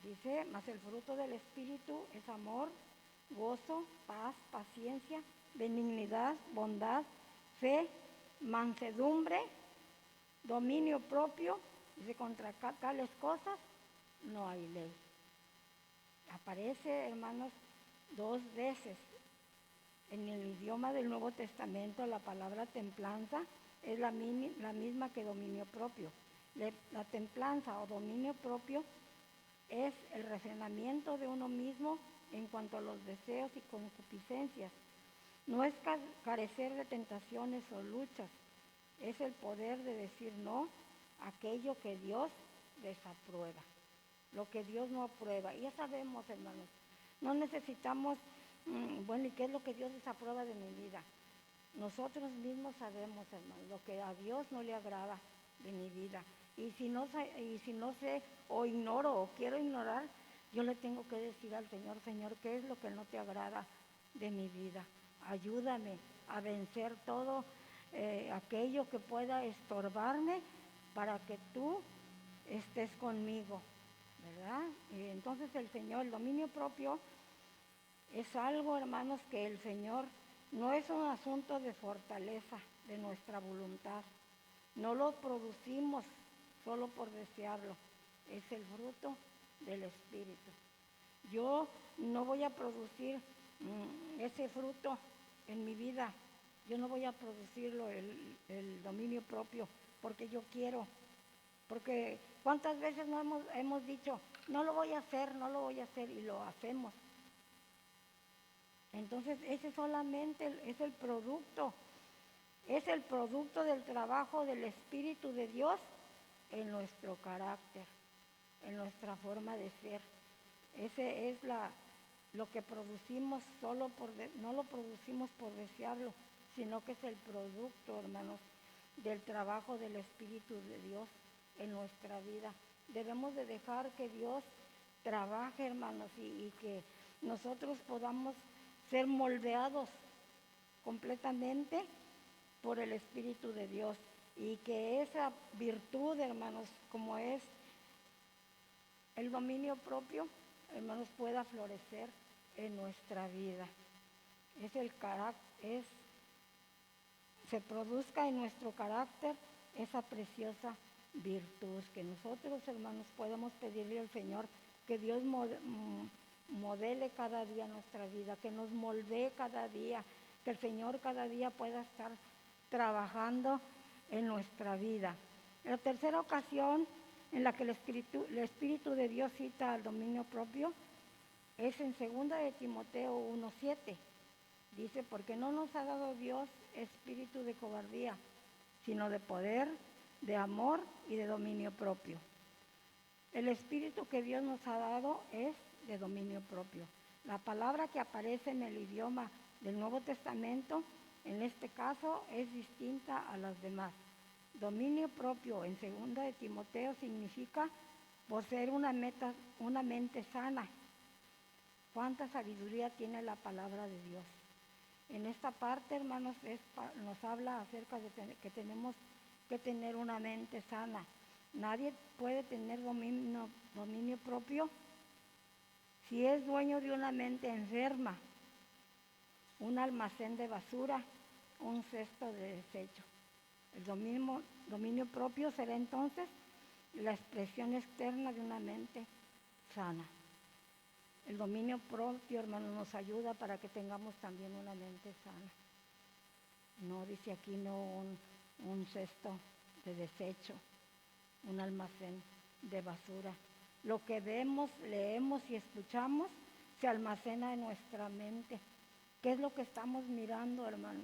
Dice, mas el fruto del Espíritu es amor, gozo, paz, paciencia, benignidad, bondad, fe, mansedumbre, dominio propio. Dice, contra tales cosas no hay ley. Aparece, hermanos, 2 veces. En el idioma del Nuevo Testamento la palabra templanza es la misma que dominio propio. La templanza o dominio propio es el refrenamiento de uno mismo en cuanto a los deseos y concupiscencias. No es carecer de tentaciones o luchas, es el poder de decir no a aquello que Dios desaprueba, lo que Dios no aprueba. Y ya sabemos, hermanos, no necesitamos, bueno, ¿y qué es lo que Dios desaprueba de mi vida? Nosotros mismos sabemos, hermanos, lo que a Dios no le agrada de mi vida. Y si no sé o ignoro o quiero ignorar, yo le tengo que decir al Señor, Señor, ¿qué es lo que no te agrada de mi vida? Ayúdame a vencer todo aquello que pueda estorbarme para que tú estés conmigo, ¿verdad? Y entonces el Señor, el dominio propio es algo, hermanos, que el Señor no es un asunto de fortaleza de nuestra voluntad. No lo producimos solo por desearlo, es el fruto del Espíritu. Yo no voy a producir ese fruto en mi vida, yo no voy a producirlo, el dominio propio, porque yo quiero, porque ¿cuántas veces no hemos dicho, no lo voy a hacer, no lo voy a hacer, y lo hacemos? Entonces ese solamente es el producto del trabajo del Espíritu de Dios en nuestro carácter, en nuestra forma de ser. Ese es lo que producimos no lo producimos por desearlo, sino que es el producto, hermanos, del trabajo del Espíritu de Dios en nuestra vida. Debemos de dejar que Dios trabaje, hermanos, y que nosotros podamos ser moldeados completamente por el Espíritu de Dios, y que esa virtud, hermanos, como es el dominio propio, hermanos, pueda florecer en nuestra vida. Es el carácter, se produzca en nuestro carácter esa preciosa virtud, que nosotros, hermanos, podemos pedirle al Señor que Dios modele cada día nuestra vida, que nos moldee cada día, que el Señor cada día pueda estar trabajando en nuestra vida. La tercera ocasión en la que el Espíritu de Dios cita al dominio propio es en 2 de Timoteo 1:7. Dice, porque no nos ha dado Dios espíritu de cobardía, sino de poder, de amor y de dominio propio. El espíritu que Dios nos ha dado es de dominio propio. La palabra que aparece en el idioma del Nuevo Testamento, en este caso, es distinta a las demás. Dominio propio en 2 de Timoteo significa poseer una mente sana. ¿Cuánta sabiduría tiene la palabra de Dios? En esta parte, hermanos, nos habla acerca de que tenemos que tener una mente sana. Nadie puede tener dominio propio si es dueño de una mente enferma, un almacén de basura, un cesto de desecho. El dominio propio será entonces la expresión externa de una mente sana. El dominio propio, hermano, nos ayuda para que tengamos también una mente sana. No dice aquí no un cesto de desecho, un almacén de basura. Lo que vemos, leemos y escuchamos se almacena en nuestra mente. ¿Qué es lo que estamos mirando, hermano?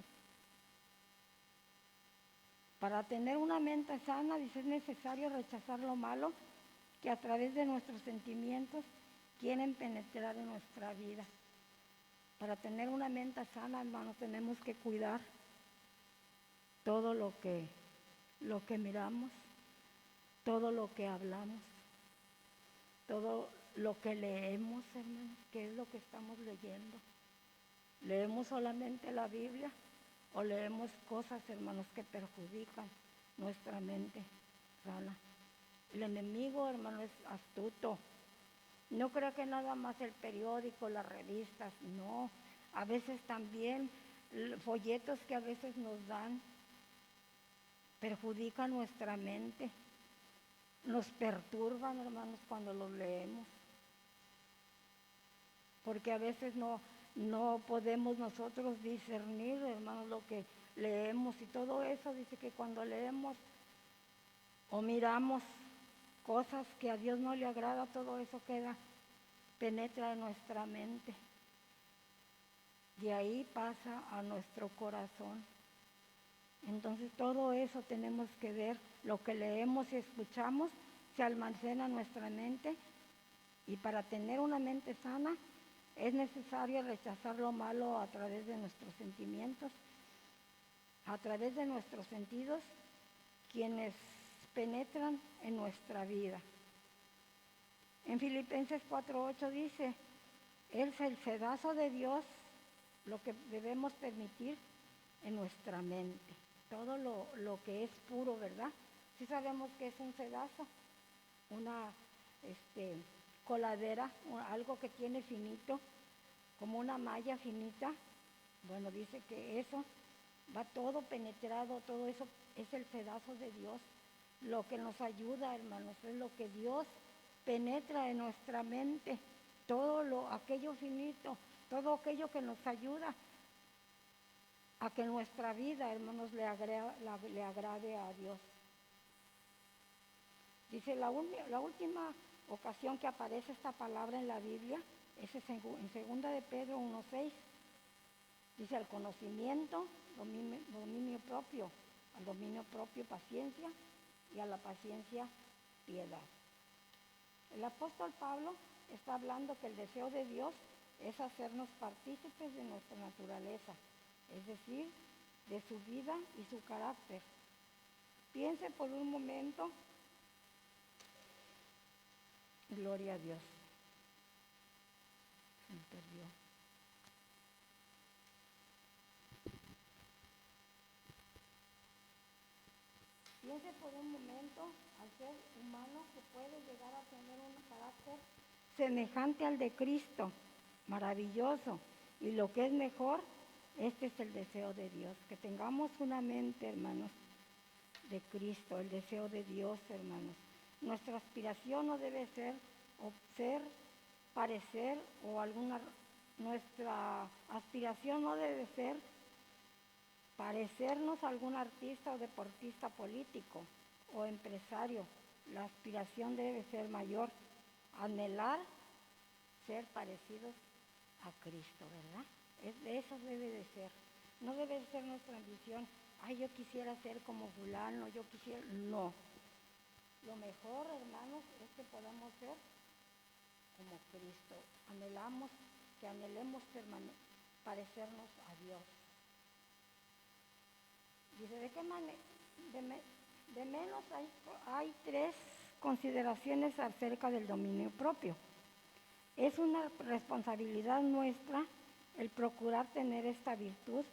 Para tener una mente sana, dice, es necesario rechazar lo malo que a través de nuestros sentimientos quieren penetrar en nuestra vida. Para tener una mente sana, hermano, tenemos que cuidar todo lo que miramos, todo lo que hablamos, todo lo que leemos, hermano. ¿Qué es lo que estamos leyendo? ¿Leemos solamente la Biblia o leemos cosas, hermanos, que perjudican nuestra mente sana? El enemigo, hermano, es astuto. No creo que nada más el periódico, las revistas, no. A veces también folletos que a veces nos dan perjudican nuestra mente. Nos perturban, hermanos, cuando los leemos. Porque a veces no podemos nosotros discernir, hermanos, lo que leemos y todo eso. Dice que cuando leemos o miramos cosas que a Dios no le agrada, todo eso penetra en nuestra mente. De ahí pasa a nuestro corazón. Entonces todo eso tenemos que ver, lo que leemos y escuchamos se almacena en nuestra mente, y para tener una mente sana es necesario rechazar lo malo a través de nuestros sentimientos, a través de nuestros sentidos, quienes penetran en nuestra vida. En Filipenses 4:8 dice, es el sedazo de Dios lo que debemos permitir en nuestra mente. Todo lo que es puro, ¿verdad? Sí sabemos que es un sedazo, una coladera, algo que tiene finito, como una malla finita. Bueno, dice que eso va todo penetrado, todo eso es el sedazo de Dios. Lo que nos ayuda, hermanos, es lo que Dios penetra en nuestra mente, todo aquello finito, todo aquello que nos ayuda a que nuestra vida, hermanos, le agrade a Dios. Dice, la última ocasión que aparece esta palabra en la Biblia es en 2 de Pedro 1:6. Dice, al conocimiento, dominio propio, al dominio propio, paciencia, y a la paciencia, piedad. El apóstol Pablo está hablando que el deseo de Dios es hacernos partícipes de nuestra naturaleza, es decir, de su vida y su carácter. Piense por un momento, gloria a Dios. Se me perdió. Piense por un momento al ser humano que puede llegar a tener un carácter semejante al de Cristo, maravilloso. Y lo que es mejor, este es el deseo de Dios, que tengamos una mente, hermanos, de Cristo, el deseo de Dios, hermanos. Nuestra aspiración no debe ser parecer nuestra aspiración no debe ser parecernos a algún artista o deportista político o empresario. La aspiración debe ser mayor, anhelar ser parecidos a Cristo, ¿verdad? Eso debe de ser. No debe de ser nuestra ambición. Ay, yo quisiera ser como fulano, no. Lo mejor, hermanos, es que podamos ser como Cristo. Anhelemos parecernos a Dios. Dice, ¿de qué manera? De menos hay 3 consideraciones acerca del dominio propio. Es una responsabilidad nuestra el procurar tener esta virtud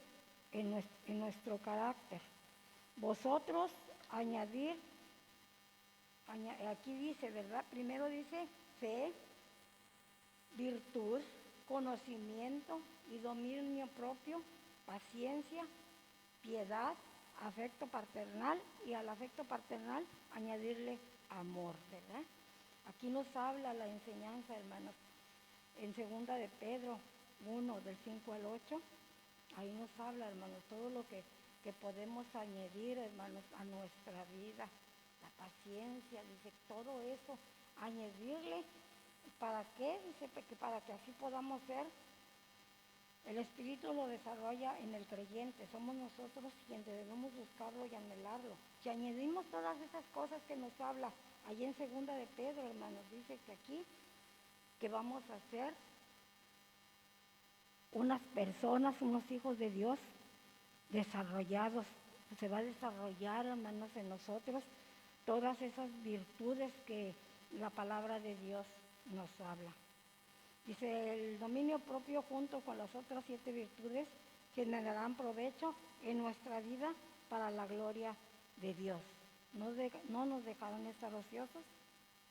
en nuestro carácter. Vosotros aquí dice, ¿verdad? Primero dice fe, virtud, conocimiento y dominio propio, paciencia, piedad, afecto paternal, y al afecto paternal añadirle amor, ¿verdad? Aquí nos habla la enseñanza, hermanos. en segunda de Pedro 1, del 5 al 8, ahí nos habla, hermanos, todo lo que podemos añadir, hermanos, a nuestra vida, la paciencia, dice, todo eso, añadirle, ¿para qué? Dice, que para que así podamos ser. El Espíritu lo desarrolla en el creyente, somos nosotros quienes debemos buscarlo y anhelarlo. Si añadimos todas esas cosas que nos habla allí en segunda de Pedro, hermanos, dice que aquí, que vamos a ser unas personas, unos hijos de Dios desarrollados. Se va a desarrollar, hermanos, en nosotros todas esas virtudes que la palabra de Dios nos habla. Dice, el dominio propio junto con las otras 7 virtudes generarán provecho en nuestra vida para la gloria de Dios. No nos dejarán estar ociosos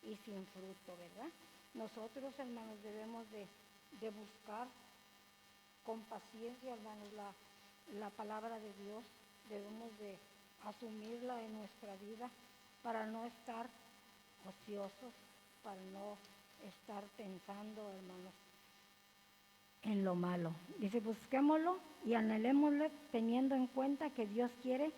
y sin fruto, ¿verdad? Nosotros, hermanos, debemos de buscar con paciencia, hermanos, la palabra de Dios. Debemos de asumirla en nuestra vida para no estar ociosos, para no estar pensando, hermanos, en lo malo. Dice, busquémoslo y anhelémoslo teniendo en cuenta que Dios quiere,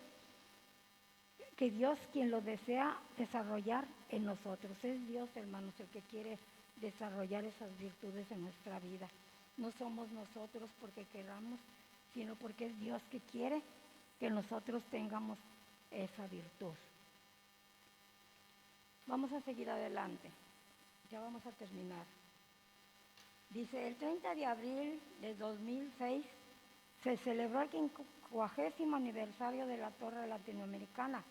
que Dios quien lo desea desarrollar en nosotros. Es Dios, hermanos, el que quiere desarrollar esas virtudes en nuestra vida. No somos nosotros porque queramos, sino porque es Dios que quiere que nosotros tengamos esa virtud. Vamos a seguir adelante. Ya vamos a terminar. Dice, el 30 de abril de 2006 se celebró el 50º aniversario de la Torre Latinoamericana,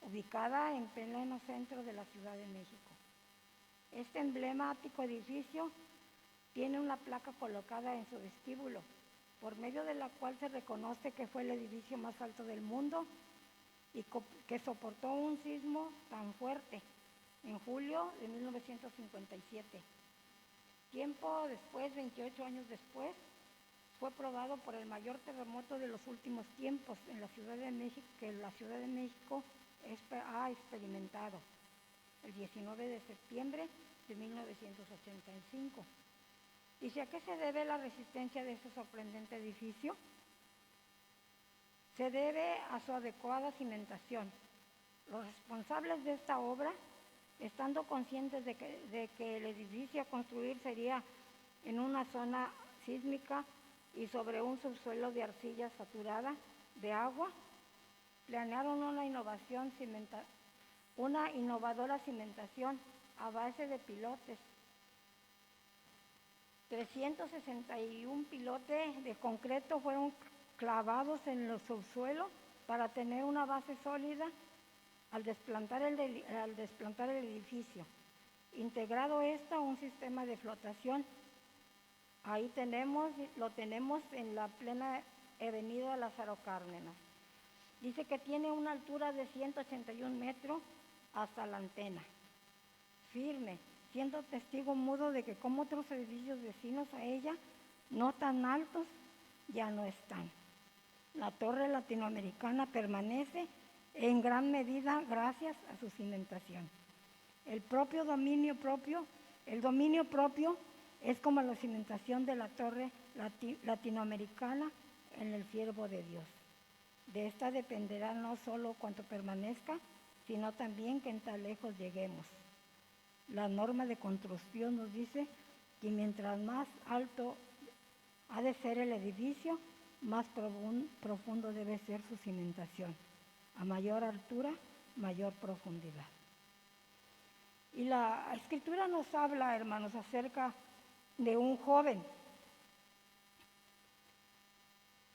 ubicada en pleno centro de la Ciudad de México. Este emblemático edificio tiene una placa colocada en su vestíbulo, por medio de la cual se reconoce que fue el edificio más alto del mundo y que soportó un sismo tan fuerte en julio de 1957. Tiempo después, 28 años después, fue probado por el mayor terremoto de los últimos tiempos en la Ciudad de México, que la Ciudad de México ha experimentado, el 19 de septiembre de 1985. ¿Y a qué se debe la resistencia de este sorprendente edificio? Se debe a su adecuada cimentación. Los responsables de esta obra, estando conscientes de que el edificio a construir sería en una zona sísmica y sobre un subsuelo de arcilla saturada de agua, planearon una innovadora cimentación a base de pilotes. 361 pilotes de concreto fueron clavados en el subsuelo para tener una base sólida al desplantar el edificio. Integrado esto a un sistema de flotación. Ahí lo tenemos en la plena avenida Lázaro Cárdenas. Dice que tiene una altura de 181 metros hasta la antena. Firme, siendo testigo mudo de que como otros edificios vecinos a ella, no tan altos, ya no están. La Torre Latinoamericana permanece en gran medida gracias a su cimentación. El dominio propio es como la cimentación de la Torre Latinoamericana en el siervo de Dios. De esta dependerá no solo cuánto permanezca, sino también que en tan lejos lleguemos. La norma de construcción nos dice que mientras más alto ha de ser el edificio, más profundo debe ser su cimentación. A mayor altura, mayor profundidad. Y la Escritura nos habla, hermanos, acerca de un joven.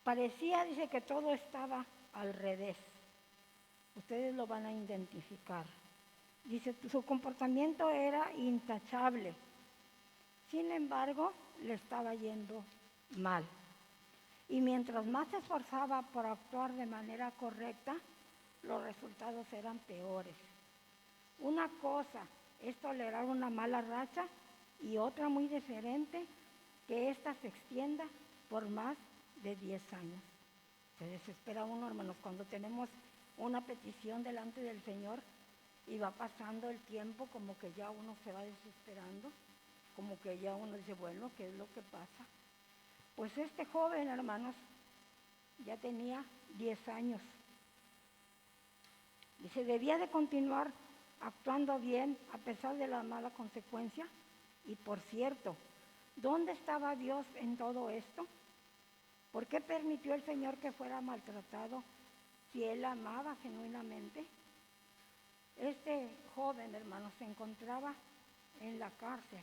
Parecía, dice, que todo estaba al revés. Ustedes lo van a identificar. Dice, su comportamiento era intachable. Sin embargo, le estaba yendo mal. Y mientras más se esforzaba por actuar de manera correcta, los resultados eran peores. Una cosa es tolerar una mala racha y otra muy diferente, que ésta se extienda por más de 10 años. Se desespera uno, hermanos, cuando tenemos una petición delante del Señor y va pasando el tiempo, como que ya uno se va desesperando. como que ya uno dice, bueno, ¿qué es lo que pasa? Pues este joven, hermanos, ya tenía 10 años. Y se debía de continuar actuando bien a pesar de la mala consecuencia. Y por cierto, ¿dónde estaba Dios en todo esto? ¿Por qué permitió el Señor que fuera maltratado si Él amaba genuinamente? Este joven, hermano, se encontraba en la cárcel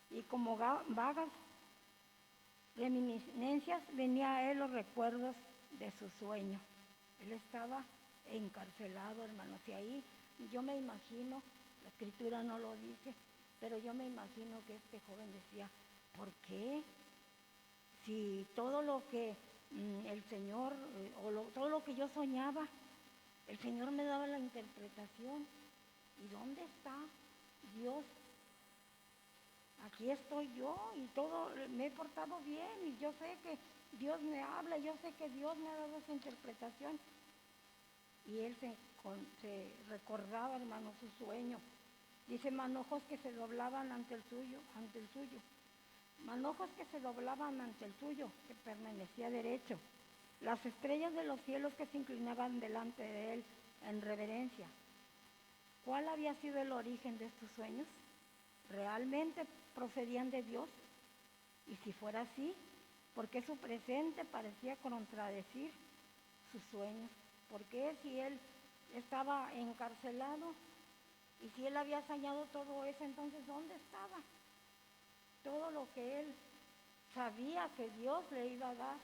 y como vagas reminiscencias venía a él los recuerdos de su sueño. Él estaba encarcelado, hermanos, y ahí yo me imagino, la escritura no lo dice, pero yo me imagino que este joven decía, ¿por qué? Si todo lo que el Señor, todo lo que yo soñaba, el Señor me daba la interpretación. ¿Y dónde está Dios? Aquí estoy yo y todo, me he portado bien y yo sé que Dios me habla, yo sé que Dios me ha dado esa interpretación. Y él se recordaba, hermano, su sueño. Dice, manojos que se doblaban ante el suyo. Manojos que se doblaban ante el suyo, que permanecía derecho. Las estrellas de los cielos que se inclinaban delante de él en reverencia. ¿Cuál había sido el origen de estos sueños? ¿Realmente procedían de Dios? Y si fuera así, ¿por qué su presente parecía contradecir sus sueños? ¿Por qué si él estaba encarcelado y si él había soñado todo eso, entonces ¿dónde estaba? Todo lo que él sabía que Dios le iba a dar.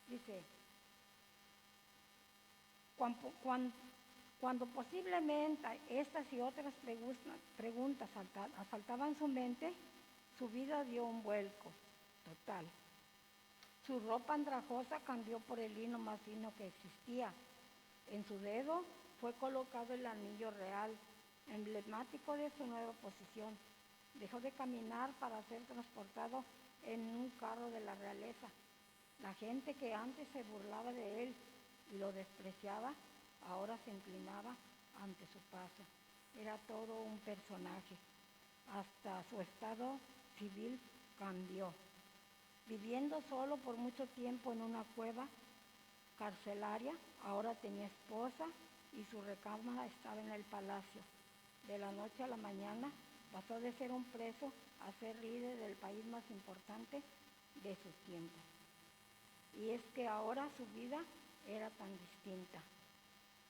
Dice, cuando posiblemente estas y otras preguntas asaltaban su mente, su vida dio un vuelco total. Su ropa andrajosa cambió por el lino más fino que existía. En su dedo fue colocado el anillo real, emblemático de su nueva posición. Dejó de caminar para ser transportado en un carro de la realeza. La gente que antes se burlaba de él y lo despreciaba, ahora se inclinaba ante su paso. Era todo un personaje. Hasta su estado civil cambió. Viviendo solo por mucho tiempo en una cueva carcelaria, ahora tenía esposa y su recámara estaba en el palacio. De la noche a la mañana pasó de ser un preso a ser líder del país más importante de sus tiempos. Y es que ahora su vida era tan distinta.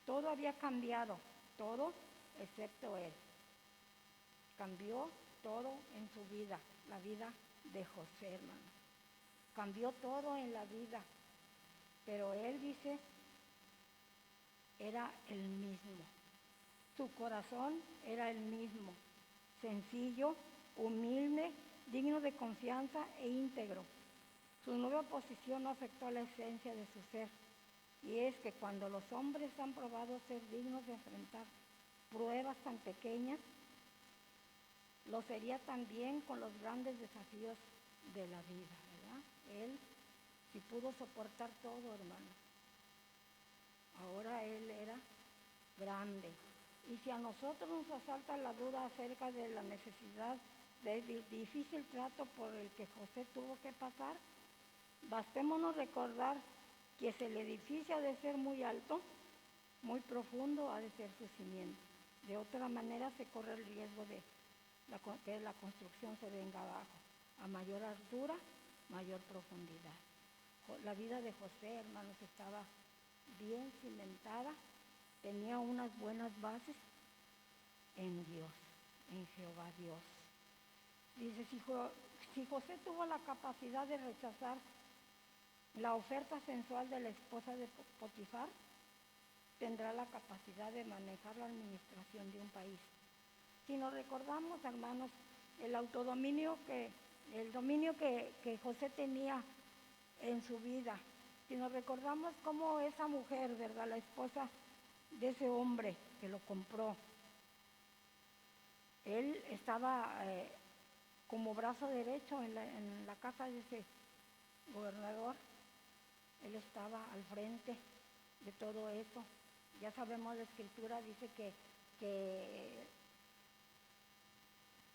Todo había cambiado, todo excepto él. Cambió todo en su vida, la vida de José, hermano. Cambió todo en la vida, pero él dice, era el mismo. Su corazón era el mismo, sencillo, humilde, digno de confianza e íntegro. Su nueva posición no afectó la esencia de su ser, y es que cuando los hombres han probado ser dignos de enfrentar pruebas tan pequeñas, lo sería también con los grandes desafíos de la vida, ¿verdad? Él sí pudo soportar todo, hermano. Ahora él era grande. Y si a nosotros nos asalta la duda acerca de la necesidad del difícil trato por el que José tuvo que pasar, bastémonos recordar que si el edificio ha de ser muy alto, muy profundo ha de ser su cimiento. De otra manera se corre el riesgo de que la construcción se venga abajo. A mayor altura, mayor profundidad. La vida de José, hermanos, estaba bien cimentada, tenía unas buenas bases en Dios, en Jehová Dios. Dice, si José tuvo la capacidad de rechazar la oferta sensual de la esposa de Potifar, tendrá la capacidad de manejar la administración de un país. Si nos recordamos, hermanos, el dominio que José tenía en su vida, si nos recordamos cómo esa mujer, ¿verdad?, la esposa de ese hombre que lo compró, él estaba como brazo derecho en la casa de ese gobernador. Él estaba al frente de todo eso. Ya sabemos, la escritura dice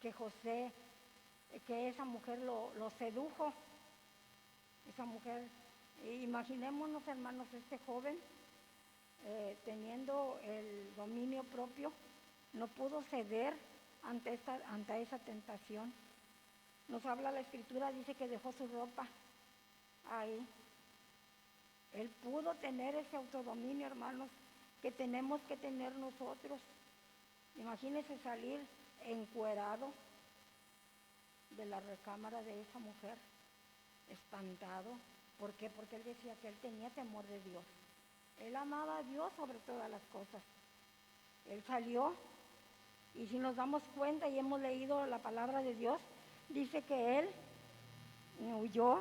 que José que esa mujer lo sedujo. Esa mujer, imaginémonos, hermanos, este joven teniendo el dominio propio, no pudo ceder ante esa tentación. Nos habla la Escritura, dice que dejó su ropa ahí. Él pudo tener ese autodominio, hermanos, que tenemos que tener nosotros. Imagínense salir encuerado de la recámara de esa mujer, espantado. ¿Por qué? Porque él decía que él tenía temor de Dios. Él amaba a Dios sobre todas las cosas. Él salió, y si nos damos cuenta y hemos leído la palabra de Dios, dice que él huyó,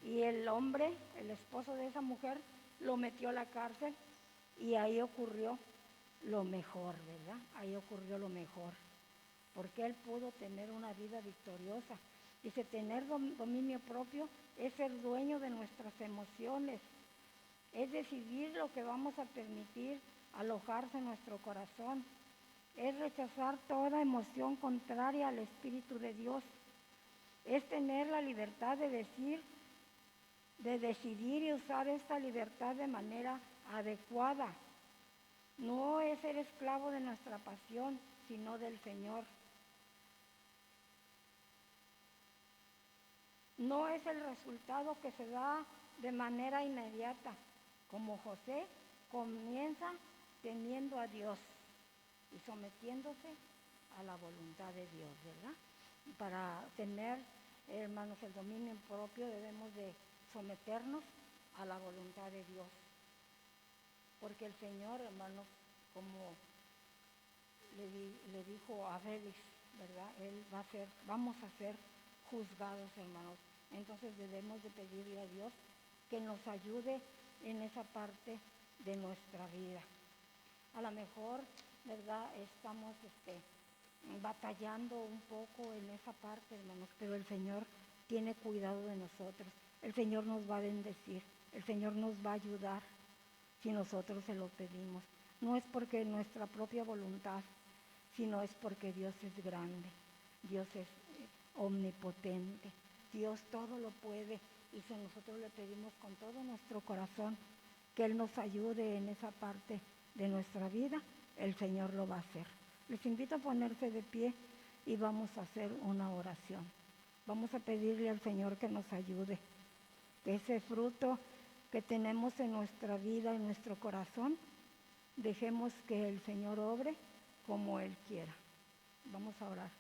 y el hombre, el esposo de esa mujer, lo metió a la cárcel, y ahí ocurrió lo mejor, ¿verdad? Ahí ocurrió lo mejor, porque él pudo tener una vida victoriosa. Dice, tener dominio propio es ser dueño de nuestras emociones, es decidir lo que vamos a permitir alojarse en nuestro corazón, es rechazar toda emoción contraria al Espíritu de Dios, es tener la libertad de decidir y usar esta libertad de manera adecuada. No es ser esclavo de nuestra pasión, sino del Señor. No es el resultado que se da de manera inmediata, como José comienza temiendo a Dios y sometiéndose a la voluntad de Dios, ¿verdad? Para tener, hermanos, el dominio propio debemos de someternos a la voluntad de Dios. Porque el Señor, hermanos, como le dijo a Félix, ¿verdad? Vamos a ser juzgados, hermanos. Entonces debemos de pedirle a Dios que nos ayude en esa parte de nuestra vida. A lo mejor, ¿verdad? Estamos batallando un poco en esa parte, hermanos, pero el Señor tiene cuidado de nosotros. El Señor nos va a bendecir, el Señor nos va a ayudar si nosotros se lo pedimos. No es porque nuestra propia voluntad, sino es porque Dios es grande, Dios es omnipotente, Dios todo lo puede, y si nosotros le pedimos con todo nuestro corazón que Él nos ayude en esa parte de nuestra vida, el Señor lo va a hacer. Les invito a ponerse de pie y vamos a hacer una oración. Vamos a pedirle al Señor que nos ayude, que ese fruto que tenemos en nuestra vida, en nuestro corazón, dejemos que el Señor obre como Él quiera. Vamos a orar.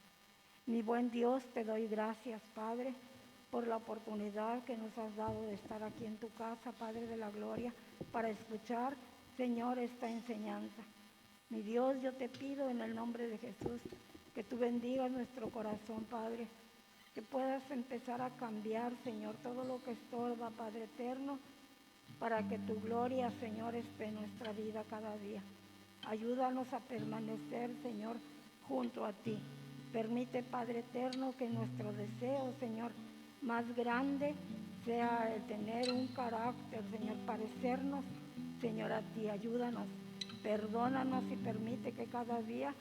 Mi buen Dios, te doy gracias, Padre, por la oportunidad que nos has dado de estar aquí en tu casa, Padre de la Gloria, para escuchar, Señor, esta enseñanza. Mi Dios, yo te pido en el nombre de Jesús que tú bendigas nuestro corazón, Padre, que puedas empezar a cambiar, Señor, todo lo que estorba, Padre eterno, para que tu gloria, Señor, esté en nuestra vida cada día. Ayúdanos a permanecer, Señor, junto a ti. Permite, Padre eterno, que nuestro deseo, Señor, más grande sea el tener un carácter, Señor, parecernos, Señor, a ti. Ayúdanos, perdónanos y permite que cada día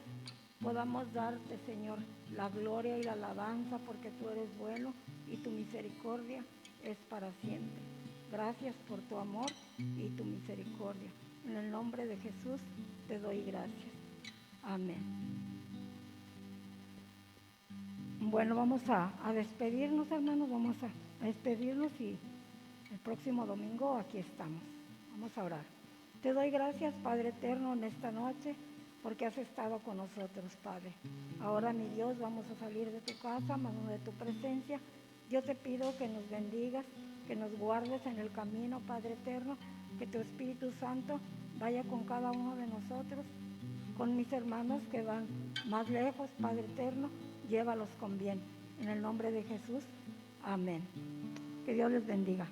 podamos darte, Señor, la gloria y la alabanza, porque tú eres bueno y tu misericordia es para siempre. Gracias por tu amor y tu misericordia. En el nombre de Jesús te doy gracias. Amén. Bueno, vamos a despedirnos, hermanos, vamos a despedirnos y el próximo domingo aquí estamos. Vamos a orar. Te doy gracias, Padre eterno, en esta noche, porque has estado con nosotros, Padre. Ahora, mi Dios, vamos a salir de tu casa, mano de tu presencia. Yo te pido que nos bendigas, que nos guardes en el camino, Padre eterno, que tu Espíritu Santo vaya con cada uno de nosotros, con mis hermanos que van más lejos, Padre eterno, llévalos con bien. En el nombre de Jesús, amén. Que Dios les bendiga.